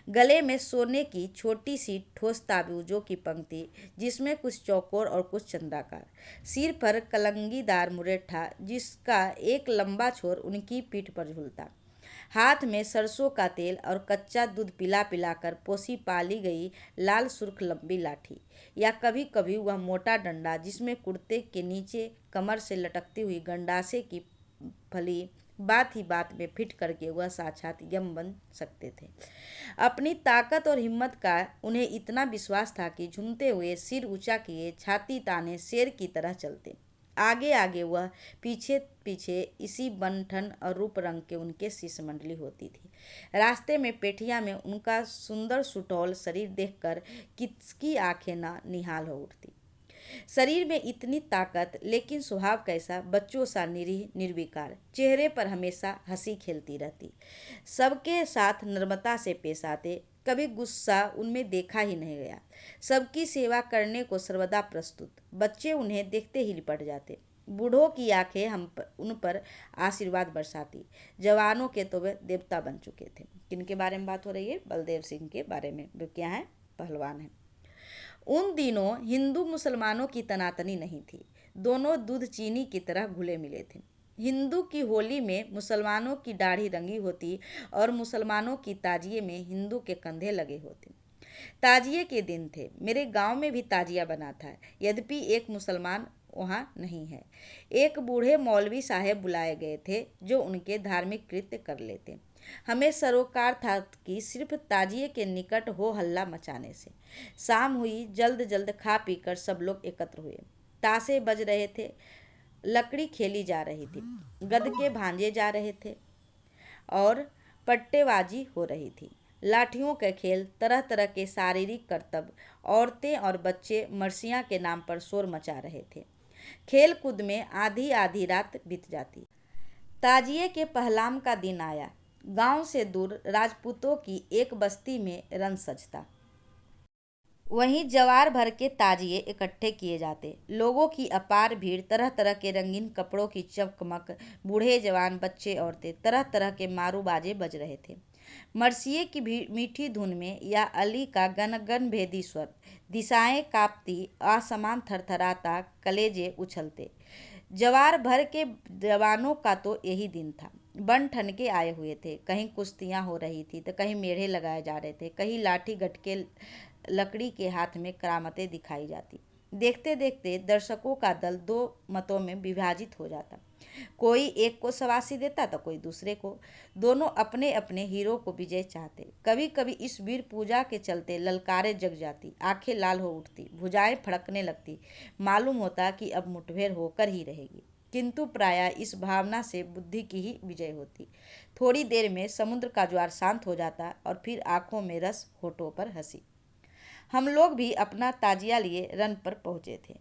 गले में सोने की छोटी सी ठोस ताबूजों की पंक्ति, जिसमें कुछ चौकोर और कुछ चंद्राकार। सिर पर कलंगीदार मुरेठा, जिसका एक लंबा छोर उनकी पीठ पर झूलता। हाथ में सरसों का तेल और कच्चा दूध पिला पिलाकर पोसी पाली गई लाल सुर्ख लंबी लाठी, या कभी कभी वह मोटा डंडा, जिसमें कुर्ते के नीचे कमर से लटकती हुई गंडासे की फली बात ही बात में फिट करके वह साक्षात यम बन सकते थे। अपनी ताकत और हिम्मत का उन्हें इतना विश्वास था कि झूमते हुए, सिर ऊंचा किए, छाती ताने शेर की तरह चलते। आगे आगे वह, पीछे पीछे इसी बनठन और रूप रंग के उनके शिष्य मंडली होती थी। रास्ते में पेठिया में उनका सुंदर सुडौल शरीर देखकर किसकी आंखें न निहाल हो उठती। शरीर में इतनी ताकत, लेकिन स्वभाव कैसा, बच्चों सा निरीह निर्विकार। चेहरे पर हमेशा हंसी खेलती रहती। सबके साथ नम्रता से पेश आते, कभी गुस्सा उनमें देखा ही नहीं गया। सबकी सेवा करने को सर्वदा प्रस्तुत। बच्चे उन्हें देखते ही लिपट जाते। बूढ़ों की आंखें उन पर आशीर्वाद बरसाती। जवानों के तो वे देवता बन चुके थे। किनके बारे में बात हो रही है? बलदेव सिंह के बारे में। वे क्या है? पहलवान है। उन दिनों हिंदू मुसलमानों की तनातनी नहीं थी। दोनों दूध चीनी की तरह घुले मिले थे। हिंदू की होली में मुसलमानों की दाढ़ी रंगी होती और मुसलमानों की ताजिए में हिंदू के कंधे लगे होते। ताजिए के दिन थे। मेरे गांव में भी ताजिया बना था, यद्यपि एक मुसलमान वहाँ नहीं है। एक बूढ़े मौलवी साहब बुलाए गए थे जो उनके धार्मिक कृत्य कर लेते। हमें सरोकार था कि सिर्फ ताजिए के निकट हो हल्ला मचाने से। शाम हुई, जल्द जल्द खा पी कर सब लोग एकत्र हुए। ताशे बज रहे थे, लकड़ी खेली जा रही थी, गदके भांजे जा रहे थे और पट्टेबाजी हो रही थी। लाठियों के खेल, तरह तरह के शारीरिक करतब, औरतें और बच्चे मरसियां के नाम पर शोर मचा रहे थे। खेल कूद में आधी आधी रात बीत जाती। ताजिए के पहलाम का दिन आया। गांव से दूर राजपूतों की एक बस्ती में रन सजता। वहीं जवार भर के ताजिए इकट्ठे किए जाते। लोगों की अपार भीड़, तरह तरह के रंगीन कपड़ों की चमकमक, बूढ़े जवान, बच्चे, औरतें, तरह तरह के मारू बाजे बज रहे थे। मरसिए की मीठी धुन में या अली का गन भेदी स्वर, दिशाएं कांपती, आसमान थरथराता, कलेजे उछलते। जवार भर के जवानों का तो यही दिन था। बन ठन के आए हुए थे। कहीं कुश्तियां हो रही थी तो कहीं मेढ़े लगाए जा रहे थे, कहीं लाठी गटके लकड़ी के हाथ में करामतें दिखाई जाती। देखते देखते दर्शकों का दल दो मतों में विभाजित हो जाता। कोई एक को शाबाशी देता तो कोई दूसरे को। दोनों अपने अपने हीरो को विजय चाहते। कभी कभी इस वीर पूजा के चलते ललकारें जग जाती, आंखें लाल हो उठती, भुजाएं फड़कने लगती। मालूम होता कि अब मुठभेड़ होकर ही रहेगी, किंतु प्रायः इस भावना से बुद्धि की ही विजय होती। थोड़ी देर में समुद्र का ज्वार शांत हो जाता और फिर आंखों में रस, होठों पर हंसी। हम लोग भी अपना ताजिया लिए रन पर पहुंचे थे।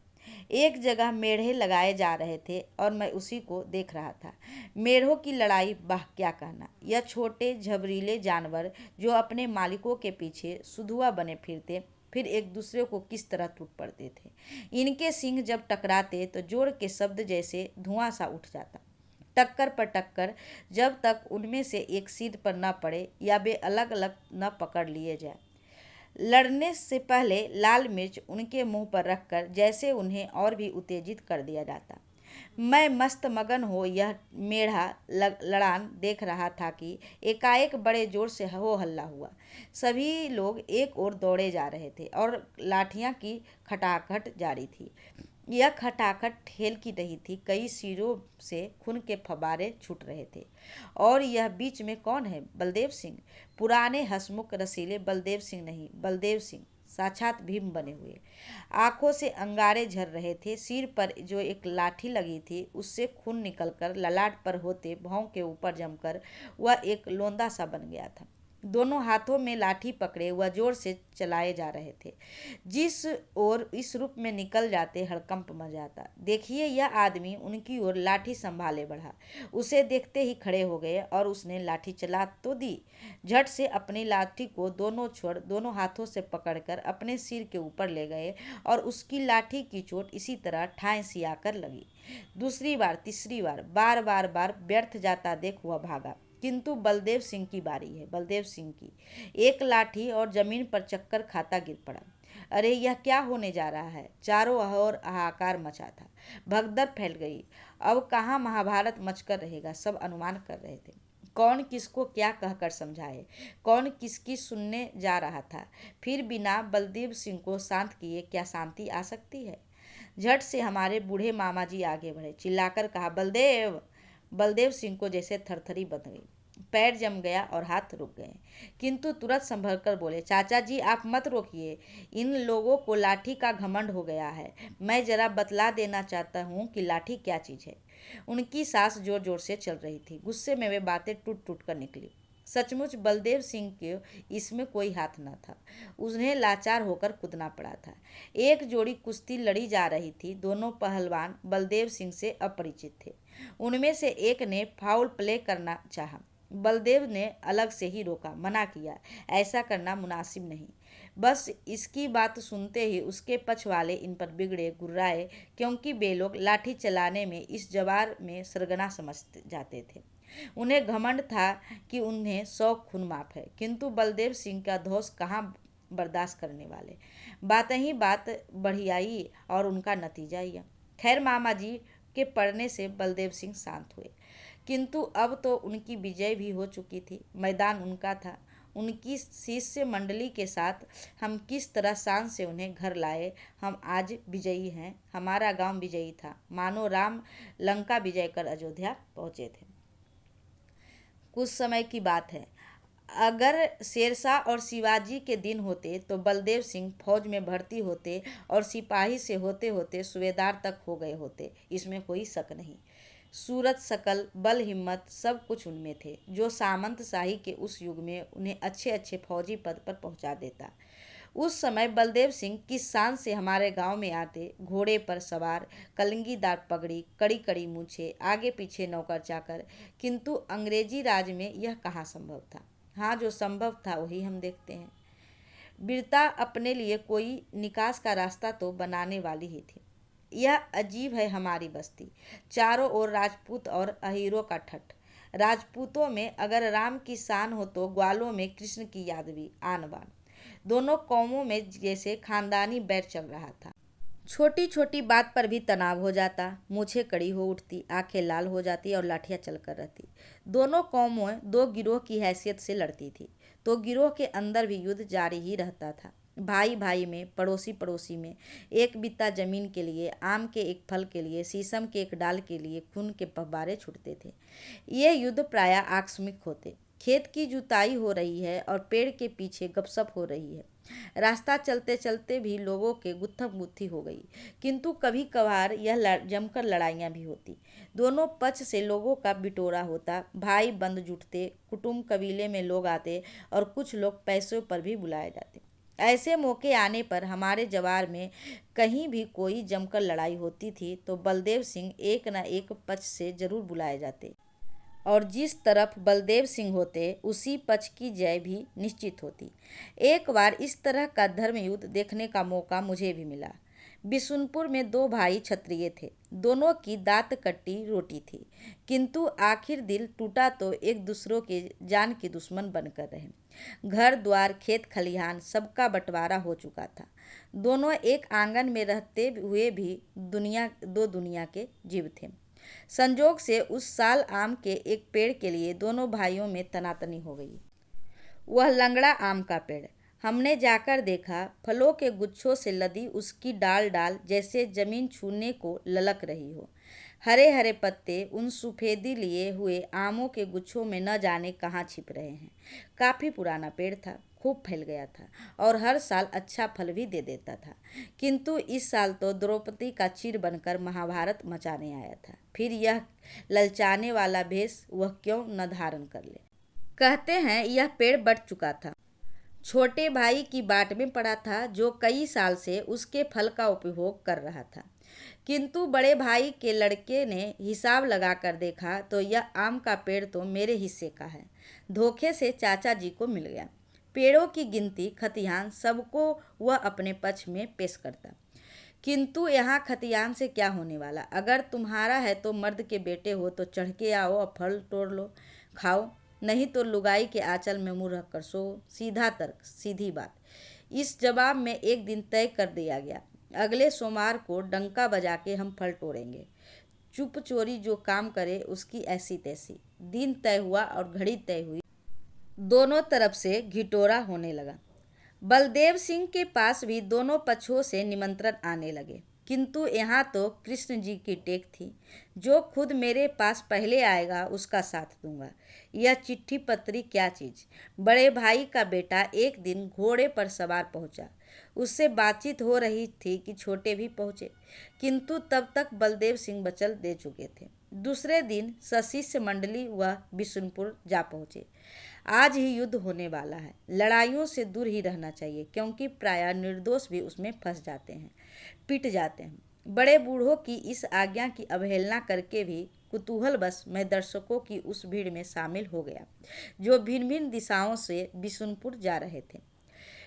एक जगह मेढ़े लगाए जा रहे थे और मैं उसी को देख रहा था। मेढ़ों की लड़ाई, वाह क्या कहना। यह छोटे झबरीले जानवर जो अपने मालिकों के पीछे सुधुआ बने फिरते, फिर एक दूसरे को किस तरह टूट पड़ते थे। इनके सिंग जब टकराते तो जोर के शब्द जैसे धुआं सा उठ जाता। टक्कर पर टक्कर, जब तक उनमें से एक सिर पर न पड़े या वे अलग अलग न पकड़ लिए जाए। लड़ने से पहले लाल मिर्च उनके मुंह पर रखकर जैसे उन्हें और भी उत्तेजित कर दिया जाता। मैं मस्त मगन हो यह मेढ़ा लड़ान देख रहा था कि एकाएक बड़े जोर से हो हल्ला हुआ। सभी लोग एक ओर दौड़े जा रहे थे और लाठियां की खटाखट जारी थी। यह खटाखट ठेल की नहीं थी, कई सिरों से खून के फव्वारे छूट रहे थे। और यह बीच में कौन है? बलदेव सिंह। पुराने हंसमुख रसीले बलदेव सिंह नहीं, बलदेव सिंह साक्षात भीम बने हुए। आंखों से अंगारे झर रहे थे। सिर पर जो एक लाठी लगी थी उससे खून निकलकर ललाट पर होते भौं के ऊपर जमकर वह एक लोंदा सा बन गया था। दोनों हाथों में लाठी पकड़े वह जोर से चलाए जा रहे थे। जिस ओर इस रूप में निकल जाते हड़कंप मच जाता। देखिए, यह आदमी उनकी ओर लाठी संभाले बढ़ा। उसे देखते ही खड़े हो गए और उसने लाठी चला तो दी। झट से अपनी लाठी को दोनों छोड़ दोनों हाथों से पकड़कर अपने सिर के ऊपर ले गए और उसकी लाठी की चोट इसी तरह ठाएं सियाकर लगी। दूसरी बार, तीसरी बार, बार व्यर्थ जाता देख वह भागा। किंतु बलदेव सिंह की बारी है। बलदेव सिंह की एक लाठी और जमीन पर चक्कर खाता गिर पड़ा। अरे यह क्या होने जा रहा है? चारों ओर हाहाकार मचा था, भगदड़ फैल गई। अब कहाँ महाभारत मचकर रहेगा, सब अनुमान कर रहे थे। कौन किसको क्या कहकर समझाए, कौन किसकी सुनने जा रहा था। फिर बिना बलदेव सिंह को शांत किए क्या शांति आ सकती है? झट से हमारे बूढ़े मामा जी आगे बढ़े, चिल्लाकर कहा, बलदेव। बलदेव सिंह को जैसे थरथरी बंध गई, पैर जम गया और हाथ रुक गए। किंतु तुरंत संभल कर बोले, चाचा जी आप मत रोकिए, इन लोगों को लाठी का घमंड हो गया है। मैं जरा बतला देना चाहता हूँ कि लाठी क्या चीज़ है। उनकी सांस जोर जोर से चल रही थी। गुस्से में वे बातें टूट टूट कर निकली। सचमुच बलदेव सिंह के इसमें कोई हाथ न था। उन्हें लाचार होकर कूदना पड़ा था। एक जोड़ी कुश्ती लड़ी जा रही थी। दोनों पहलवान बलदेव सिंह से अपरिचित थे। उनमें से एक ने फाउल प्ले करना चाहा। बलदेव ने अलग से ही रोका, मना किया, ऐसा करना मुनासिब नहीं। बस इसकी बात सुनते ही उसके पक्ष वाले इन पर बिगड़े गुर्राए, क्योंकि वे लोग लाठी चलाने में इस जवार में सरगना समझ जाते थे। उन्हें घमंड था कि उन्हें 100 खून माफ है, किंतु बलदेव सिंह का धौंस कहाँ बर्दाश्त करने वाले। बात ही बात बढ़ियाई और उनका नतीजा यह। खैर, मामा जी के पड़ने से बलदेव सिंह शांत हुए, किंतु अब तो उनकी विजय भी हो चुकी थी। मैदान उनका था। उनकी शिष्य मंडली के साथ हम किस तरह शान से उन्हें घर लाए। हम आज विजयी हैं। हमारा गांव विजयी था, मानो राम लंका विजय कर अयोध्या पहुंचे थे। कुछ समय की बात है। अगर शेरशाह और शिवाजी के दिन होते तो बलदेव सिंह फौज में भर्ती होते और सिपाही से होते होते सूबेदार तक हो गए होते, इसमें कोई शक नहीं। सूरत, शकल, बल, हिम्मत सब कुछ उनमें थे, जो सामंत शाही के उस युग में उन्हें अच्छे अच्छे फौजी पद पर पहुंचा देता। उस समय बलदेव सिंह किस शान से हमारे गांव में आते, घोड़े पर सवार, कलंगीदार पगड़ी, कड़ी कड़ी मूछे, आगे पीछे नौकर चाकर। किंतु अंग्रेजी राज में यह कहाँ संभव था। हाँ, जो संभव था वही हम देखते हैं। वीरता अपने लिए कोई निकास का रास्ता तो बनाने वाली ही थी। यह अजीब है हमारी बस्ती, चारों ओर राजपूत और अहीरों का ठठ। राजपूतों में अगर राम की शान हो तो ग्वालों में कृष्ण की यादवी आन बान। दोनों कौमों में जैसे खानदानी बैर चल रहा था। छोटी छोटी बात पर भी तनाव हो जाता, मूछें कड़ी हो उठती, आंखें लाल हो जाती और लाठियां चलकर रहती। दोनों कौमों दो गिरोह की हैसियत से लड़ती थी, तो गिरोह के अंदर भी युद्ध जारी ही रहता था। भाई भाई में, पड़ोसी पड़ोसी में, एक बित्ता जमीन के लिए, आम के एक फल के लिए, शीशम के एक डाल के लिए खून के फव्वारे छूटते थे। ये युद्ध प्रायः आकस्मिक होते। खेत की जुताई हो रही है और पेड़ के पीछे गपशप हो रही है। रास्ता चलते चलते भी लोगों के गुत्थम गुत्थी हो गई, किंतु कभी कभार यह जमकर लड़ाइयाँ भी होती। दोनों पक्ष से लोगों का बिटोरा होता, भाई बंद जुटते, कुटुंब कबीले में लोग आते और कुछ लोग पैसों पर भी बुलाए जाते। ऐसे मौके आने पर हमारे जवार में कहीं भी कोई जमकर लड़ाई होती थी तो बलदेव सिंह एक न एक पक्ष से जरूर बुलाए जाते, और जिस तरफ बलदेव सिंह होते उसी पक्ष की जय भी निश्चित होती। एक बार इस तरह का धर्म युद्ध देखने का मौका मुझे भी मिला। बिशुनपुर में दो भाई क्षत्रिय थे, दोनों की दांत कट्टी रोटी थी, किंतु आखिर दिल टूटा तो एक दूसरों के जान के दुश्मन बनकर रहे। घर द्वार, खेत खलिहान सबका बंटवारा हो चुका था। दोनों एक आंगन में रहते हुए भी दो दुनिया के जीव थे। संजोग से उस साल आम के एक पेड़ के लिए दोनों भाइयों में तनातनी हो गई। वह लंगड़ा आम का पेड़। हमने जाकर देखा, फलों के गुच्छों से लदी उसकी डाल डाल जैसे जमीन छूने को ललक रही हो। हरे हरे पत्ते उन सफेदी लिए हुए आमों के गुच्छों में न जाने कहाँ छिप रहे हैं। काफ़ी पुराना पेड़ था, खूब फैल गया था और हर साल अच्छा फल भी दे देता था, किंतु इस साल तो द्रौपदी का चीर बनकर महाभारत मचाने आया था। फिर यह ललचाने वाला भेष वह क्यों न धारण कर ले। कहते हैं यह पेड़ बढ़ चुका था, छोटे भाई की बाट में पड़ा था, जो कई साल से उसके फल का उपभोग कर रहा था। किंतु बड़े भाई के लड़के ने हिसाब लगाकर देखा तो यह आम का पेड़ तो मेरे हिस्से का है। धोखे से चाचा जी को मिल गया। पेड़ों की गिनती, खतियान सबको वह अपने पक्ष में पेश करता, किंतु यहाँ खतियान से क्या होने वाला। अगर तुम्हारा है तो मर्द के बेटे हो तो चढ़ के आओ और फल तोड़ लो, खाओ, नहीं तो लुगाई के आंचल में मुँह रख कर सो। सीधा तर्क, सीधी बात। इस जवाब में एक दिन तय कर दिया गया, अगले सोमवार को डंका बजा के हम फल तोड़ेंगे। चुप चोरी जो काम करे उसकी ऐसी तैसी। दिन तय हुआ और घड़ी तय हुई। दोनों तरफ से घिटोरा होने लगा। बलदेव सिंह के पास भी दोनों पक्षों से निमंत्रण आने लगे, किंतु यहाँ तो कृष्ण जी की टेक थी, जो खुद मेरे पास पहले आएगा उसका साथ दूंगा। यह चिट्ठी पत्री क्या चीज़। बड़े भाई का बेटा एक दिन घोड़े पर सवार पहुँचा। उससे बातचीत हो रही थी कि छोटे भी पहुँचे, किंतु तब तक बलदेव सिंह बचल दे चुके थे। दूसरे दिन सशिष्य मंडली वह बिशुनपुर जा पहुँचे। आज ही युद्ध होने वाला है, लड़ाइयों से दूर ही रहना चाहिए, क्योंकि प्रायः निर्दोष भी उसमें फंस जाते हैं, पिट जाते हैं। बड़े बूढ़ों की इस आज्ञा की अवहेलना करके भी कुतूहलवश मैं दर्शकों की उस भीड़ में शामिल हो गया, जो भिन्न भिन्न दिशाओं से बिशुनपुर जा रहे थे।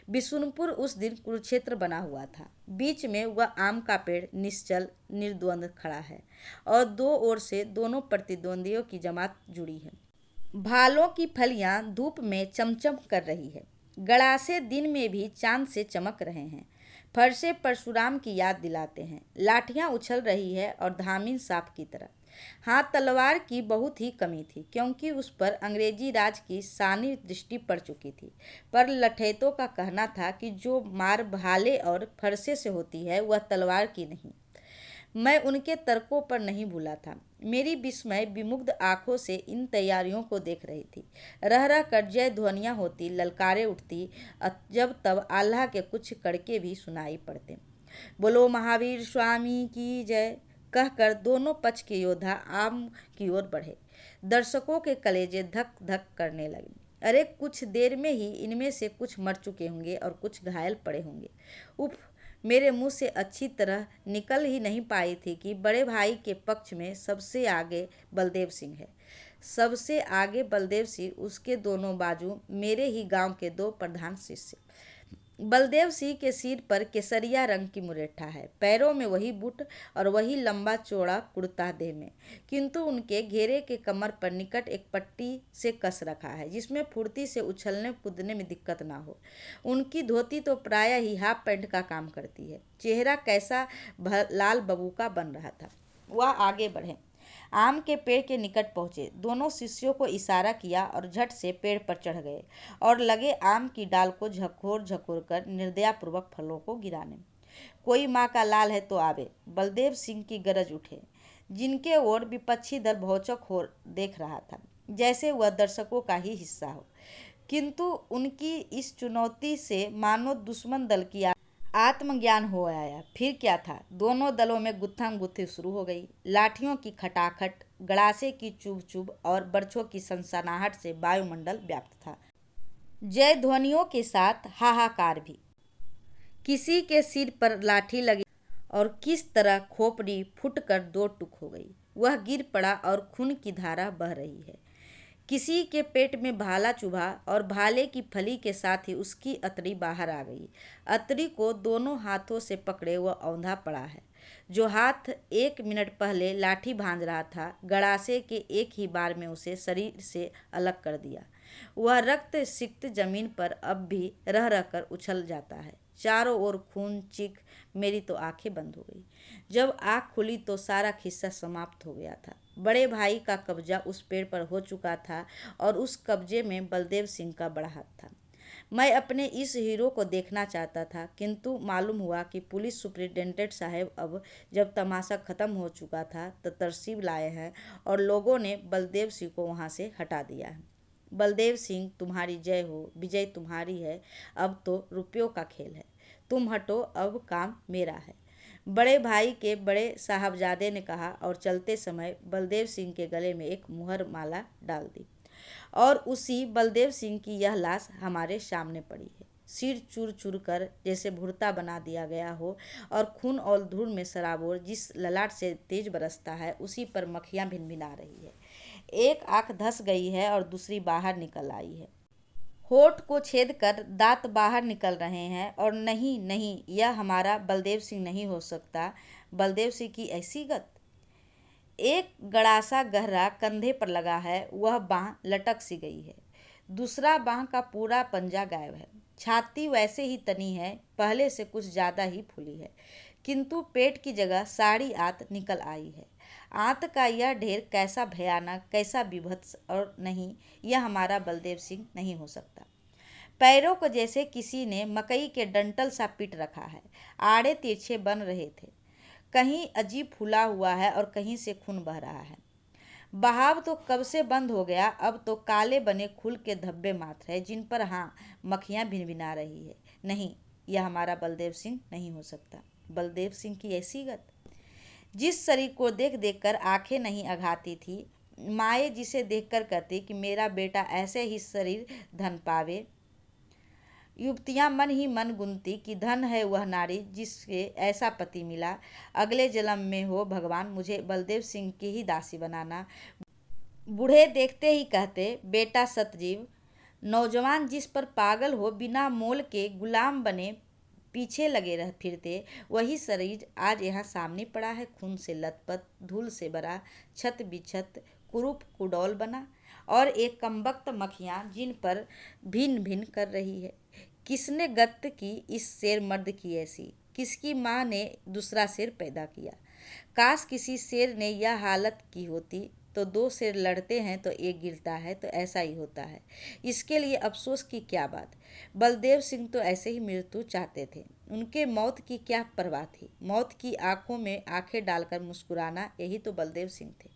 बिशुनपुर उस दिन कुरुक्षेत्र बना हुआ था। बीच में वह आम का पेड़ निश्चल निर्द्वंद खड़ा है और दो ओर से दोनों प्रतिद्वंदियों की जमात जुड़ी है। भालों की फलियां धूप में चमचम कर रही है। गड़ासे दिन में भी चांद से चमक रहे हैं। फरसे परशुराम की याद दिलाते हैं। लाठियां उछल रही है और धामिन सांप की तरह। हाथ तलवार की बहुत ही कमी थी, क्योंकि उस पर अंग्रेजी राज की सानी दृष्टि पड़ चुकी थी। पर लठैतों का कहना था कि जो मार भाले और फरसे से होती है वह तलवार की नहीं। मैं उनके तर्कों पर नहीं भूला था। मेरी विस्मय विमुग्ध आंखों से इन तैयारियों को देख रही थी। रह रह कर जय ध्वनियाँ होती, ललकारें उठती, जब तब आल्हा के कुछ कड़के भी सुनाई पड़ते। बोलो महावीर स्वामी की जय कहकर दोनों पक्ष के योद्धा आम की ओर बढ़े। दर्शकों के कलेजे धक धक करने लगे। अरे कुछ देर में ही इनमें से कुछ मर चुके होंगे और कुछ घायल पड़े होंगे। उफ, मेरे मुंह से अच्छी तरह निकल ही नहीं पाई थी कि बड़े भाई के पक्ष में सबसे आगे बलदेव सिंह है। सबसे आगे बलदेव सिंह, उसके दोनों बाजू मेरे ही गांव के दो प्रधान शिष्य। बलदेव सिंह के सिर पर केसरिया रंग की मुरेठा है, पैरों में वही बूट और वही लंबा चौड़ा कुर्ता देह में, किंतु उनके घेरे के कमर पर निकट एक पट्टी से कस रखा है, जिसमें फुर्ती से उछलने कूदने में दिक्कत ना हो। उनकी धोती तो प्रायः ही हाफ पैंट का काम करती है। चेहरा कैसा लाल बबू का बन रहा था। वह आगे बढ़े, आम के पेड़ के निकट पहुंचे, दोनों शिष्यों को इशारा किया और झट से पेड़ पर चढ़ गए और लगे आम की डाल को झकोर झकोर कर निर्दयापूर्वक फलों को गिराने। कोई माँ का लाल है तो आवे, बलदेव सिंह की गरज उठे, जिनके ओर विपक्षी दल भौचक हो देख रहा था, जैसे वह दर्शकों का ही हिस्सा हो। किंतु उनकी इस चुनौती से मानो दुश्मन दल की आत्मज्ञान हो आया। फिर क्या था, दोनों दलों में गुत्थम गुत्थी शुरू हो गई। लाठियों की खटाखट, गड़ासे की चुभ चुभ और बरछों की सनसनाहट से वायुमंडल व्याप्त था। जय ध्वनियों के साथ हाहाकार भी। किसी के सिर पर लाठी लगी और किस तरह खोपड़ी फूटकर दो टुक हो गई। वह गिर पड़ा और खून की धारा बह रही है। किसी के पेट में भाला चुभा और भाले की फली के साथ ही उसकी अतड़ी बाहर आ गई। अतड़ी को दोनों हाथों से पकड़े वह औंधा पड़ा है। जो हाथ 1 मिनट पहले लाठी भांज रहा था, गड़ासे के एक ही बार में उसे शरीर से अलग कर दिया। वह रक्त सिक्त जमीन पर अब भी रह रह कर उछल जाता है। चारों ओर खून, चीख। मेरी तो आंखें बंद हो गई। जब आँख खुली तो सारा खिस्सा समाप्त हो गया था। बड़े भाई का कब्जा उस पेड़ पर हो चुका था और उस कब्जे में बलदेव सिंह का बड़ा हाथ था। मैं अपने इस हीरो को देखना चाहता था, किंतु मालूम हुआ कि पुलिस सुपरिटेंडेंट साहब अब जब तमाशा खत्म हो चुका था तो तरसीब लाए हैं और लोगों ने बलदेव सिंह को वहाँ से हटा दिया है। बलदेव सिंह, तुम्हारी जय हो, विजय तुम्हारी है। अब तो रुपयों का खेल है। तुम हटो, अब काम मेरा है, बड़े भाई के बड़े साहबजादे ने कहा और चलते समय बलदेव सिंह के गले में एक मुहर माला डाल दी। और उसी बलदेव सिंह की यह लाश हमारे सामने पड़ी है, सिर चूर चूर कर जैसे भुर्ता बना दिया गया हो और खून और धूल में सराबोर जिस ललाट से तेज बरसता है, उसी पर मक्खियाँ भिनभिना रही है। एक आंख धंस गई है और दूसरी बाहर निकल आई है। होठ को छेद कर दांत बाहर निकल रहे हैं। और नहीं नहीं, यह हमारा बलदेव सिंह नहीं हो सकता। बलदेव सिंह की ऐसी गत। एक गड़ासा गहरा कंधे पर लगा है, वह बाँह लटक सी गई है। दूसरा बाँह का पूरा पंजा गायब है। छाती वैसे ही तनी है, पहले से कुछ ज़्यादा ही फूली है, किंतु पेट की जगह साड़ी आंत निकल आई है। आंत का यह ढेर कैसा भयानक, कैसा विभत्स। और नहीं, यह हमारा बलदेव सिंह नहीं हो सकता। पैरों को जैसे किसी ने मकई के डंटल सा पीट रखा है। आड़े तिरछे बन रहे थे, कहीं अजीब फूला हुआ है और कहीं से खून बह रहा है। बहाव तो कब से बंद हो गया, अब तो काले बने खून के धब्बे मात्र है, जिन पर हाँ मक्खियाँ भिनभिना रही है। नहीं, यह हमारा बलदेव सिंह नहीं हो सकता। बलदेव सिंह की ऐसी गत। जिस शरीर को देख देख कर आंखें नहीं अघाती थी, माए जिसे देखकर कहती कि मेरा बेटा ऐसे ही शरीर धन पावे। युवतियाँ मन ही मन गुनती कि धन है वह नारी जिसके ऐसा पति मिला। अगले जन्म में हो भगवान, मुझे बलदेव सिंह की ही दासी बनाना। बूढ़े देखते ही कहते, बेटा सतजीव, नौजवान जिस पर पागल हो बिना मोल के गुलाम बने पीछे लगे रह फिरते, वही शरीर आज यहाँ सामने पड़ा है, खून से लथपथ, धूल से भरा, छत बिछत, कुरूप कुडौल बना, और एक कमबख्त मक्खियाँ जिन पर भिन भिन कर रही है। किसने गत की इस शेर मर्द की ऐसी, किसकी माँ ने दूसरा शेर पैदा किया। काश किसी शेर ने यह हालत की होती, तो दो शेर लड़ते हैं तो एक गिरता है, तो ऐसा ही होता है। इसके लिए अफसोस की क्या बात। बलदेव सिंह तो ऐसे ही मृत्यु चाहते थे, उनके मौत की क्या परवाह थी। मौत की आंखों में आंखें डालकर मुस्कुराना, यही तो बलदेव सिंह थे।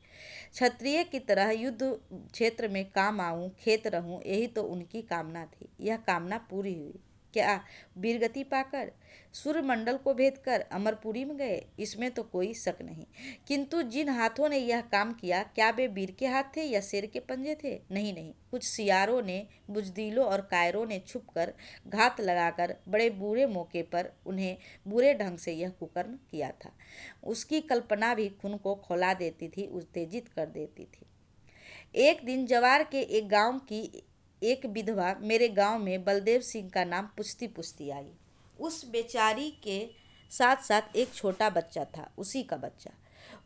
क्षत्रिय की तरह युद्ध क्षेत्र में काम आऊं, खेत रहूं, यही तो उनकी कामना थी। यह कामना पूरी हुई क्या वीरगति पाकर, सूर्यमंडल को भेद कर अमरपुरी में गए, इसमें तो कोई शक नहीं। किंतु जिन हाथों ने यह काम किया, क्या वे वीर के हाथ थे या शेर के पंजे थे। नहीं नहीं, कुछ सियारों ने, बुजदिलों और कायरों ने छुपकर, घात लगाकर, बड़े बुरे मौके पर उन्हें बुरे ढंग से यह कुकर्म किया था। उसकी कल्पना भी खून को खौला देती थी, उत्तेजित कर देती थी। एक दिन जवार के एक गांव की एक विधवा मेरे गांव में बलदेव सिंह का नाम पूछती पूछती आई। उस बेचारी के साथ साथ एक छोटा बच्चा था, उसी का बच्चा।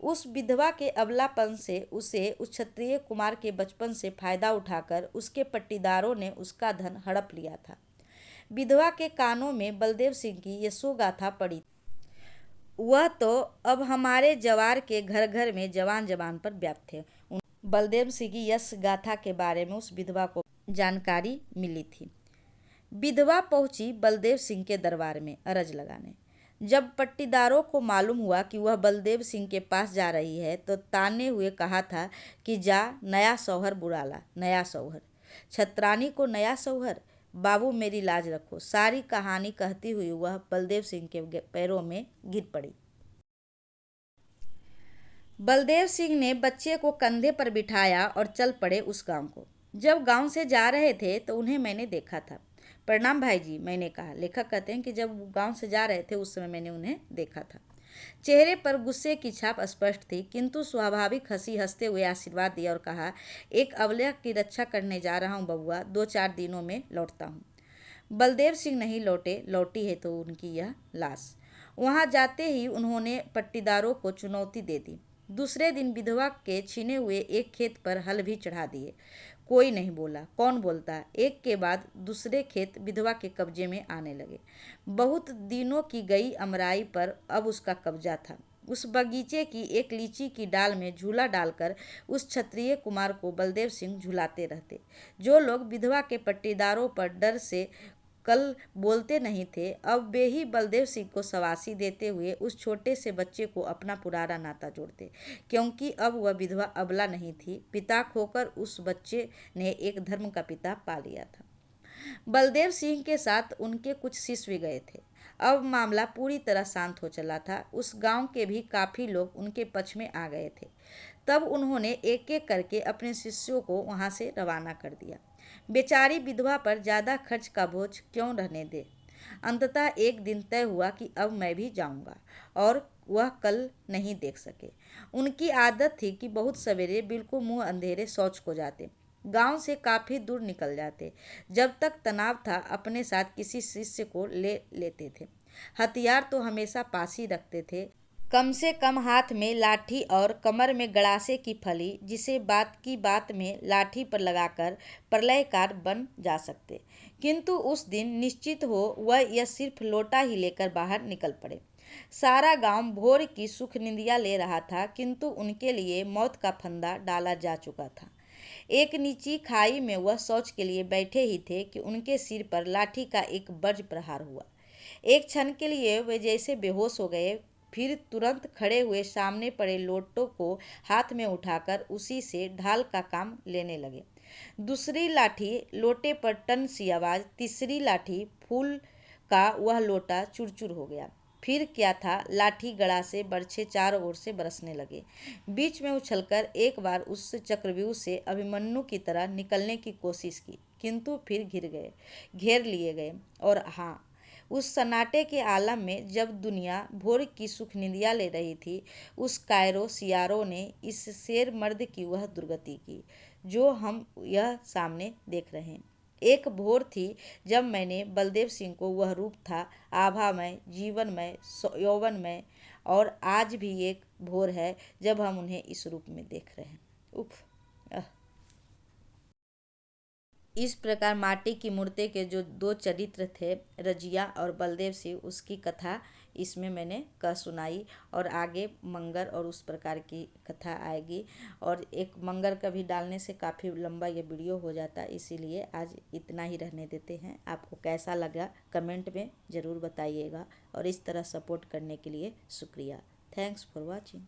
उस विधवा के अबलापन से उसे उस क्षत्रिय कुमार के बचपन से फायदा उठाकर उसके पट्टीदारों ने उसका धन हड़प लिया था। विधवा के कानों में बलदेव सिंह की यशोगाथा पड़ी। वह तो अब हमारे जवार के घर घर में जवान जवान पर व्याप्त थे। बलदेव सिंह की यश गाथा के बारे में उस विधवा को जानकारी मिली थी। विधवा पहुंची बलदेव सिंह के दरबार में अरज लगाने। जब पट्टीदारों को मालूम हुआ कि वह बलदेव सिंह के पास जा रही है, तो ताने हुए कहा था कि जा नया शौहर बुला ला, नया शौहर। छत्रानी को नया शौहर, बाबू मेरी लाज रखो। सारी कहानी कहती हुई वह बलदेव सिंह के पैरों में गिर पड़ी। बलदेव सिंह ने बच्चे को कंधे पर बिठाया और चल पड़े उस गांव को। जब गांव से जा रहे थे तो उन्हें मैंने देखा था। प्रणाम भाई जी, मैंने कहा। लेखक कहते हैं कि जब गांव से जा रहे थे उस समय मैंने उन्हें देखा था। चेहरे पर गुस्से की छाप स्पष्ट थी, किंतु स्वाभाविक हंसी हंसते हुए आशीर्वाद दिया और कहा, एक अबला की रक्षा करने जा रहा हूँ बबुआ, 2-4 दिनों में लौटता हूँ। बलदेव सिंह नहीं लौटे, लौटी है तो उनकी यह लाश। वहां जाते ही उन्होंने पट्टीदारों को चुनौती दे दी। दूसरे दिन विधवा के छीने हुए एक खेत पर हल भी चढ़ा दिए। कोई नहीं बोला। कौन बोलता। एक के बाद दूसरे खेत विधवा के कब्जे में आने लगे। बहुत दिनों की गई अमराई पर अब उसका कब्जा था। उस बगीचे की एक लीची की डाल में झूला डालकर उस क्षत्रिय कुमार को बलदेव सिंह झुलाते रहते। जो लोग विधवा के पट्टीदारों पर डर से कल बोलते नहीं थे, अब वे ही बलदेव सिंह को शाबाशी देते हुए उस छोटे से बच्चे को अपना पुराना नाता जोड़ते, क्योंकि अब वह विधवा अबला नहीं थी। पिता खोकर उस बच्चे ने एक धर्म का पिता पा लिया था। बलदेव सिंह के साथ उनके कुछ शिष्य भी गए थे। अब मामला पूरी तरह शांत हो चला था। उस गांव के भी काफ़ी लोग उनके पक्ष में आ गए थे। तब उन्होंने एक एक करके अपने शिष्यों को वहां से रवाना कर दिया। बेचारी विधवा पर ज़्यादा खर्च का बोझ क्यों रहने दे। अंततः एक दिन तय हुआ कि अब मैं भी जाऊंगा, और वह कल नहीं देख सके। उनकी आदत थी कि बहुत सवेरे बिल्कुल मुंह अंधेरे शौच को जाते, गांव से काफ़ी दूर निकल जाते। जब तक तनाव था अपने साथ किसी शिष्य को ले लेते थे। हथियार तो हमेशा पास ही रखते थे, कम से कम हाथ में लाठी और कमर में गड़ासे की फली, जिसे बात की बात में लाठी पर लगाकर प्रलयकार बन जा सकते। किंतु उस दिन निश्चित हो वह यह सिर्फ लोटा ही लेकर बाहर निकल पड़े। सारा गांव भोर की सुख निंदिया ले रहा था, किंतु उनके लिए मौत का फंदा डाला जा चुका था। एक नीची खाई में वह शौच के लिए बैठे ही थे कि उनके सिर पर लाठी का एक वज्र प्रहार हुआ। एक क्षण के लिए वे जैसे बेहोश हो गए, फिर तुरंत खड़े हुए सामने पड़े लोटों को हाथ में उठाकर उसी से ढाल का काम लेने लगे। दूसरी लाठी लोटे पर टन सी आवाज, तीसरी लाठी फूल का वह लोटा चूर-चूर हो गया। फिर क्या था, लाठी गड़ा से बरछे चारों ओर से बरसने लगे। बीच में उछलकर एक बार उस चक्रव्यूह से अभिमन्यु की तरह निकलने की कोशिश की, किंतु फिर घेर लिए गए। और हाँ, उस सन्नाटे के आलम में जब दुनिया भोर की सुख निंदिया ले रही थी, उस कायरों सियारों ने इस शेर मर्द की वह दुर्गति की, जो हम यह सामने देख रहे हैं। एक भोर थी जब मैंने बलदेव सिंह को वह रूप था आभामय, जीवनमय, यौवनमय, और आज भी एक भोर है जब हम उन्हें इस रूप में देख रहे हैं। उफ। अह। इस प्रकार माटी की मूर्ति के जो दो चरित्र थे, रजिया और बलदेव सिंह, उसकी कथा इसमें मैंने कह सुनाई। और आगे मंगर और उस प्रकार की कथा आएगी। और एक मंगर का भी डालने से काफ़ी लंबा ये वीडियो हो जाता है, इसीलिए आज इतना ही रहने देते हैं। आपको कैसा लगा कमेंट में ज़रूर बताइएगा, और इस तरह सपोर्ट करने के लिए शुक्रिया। Thanks for watching.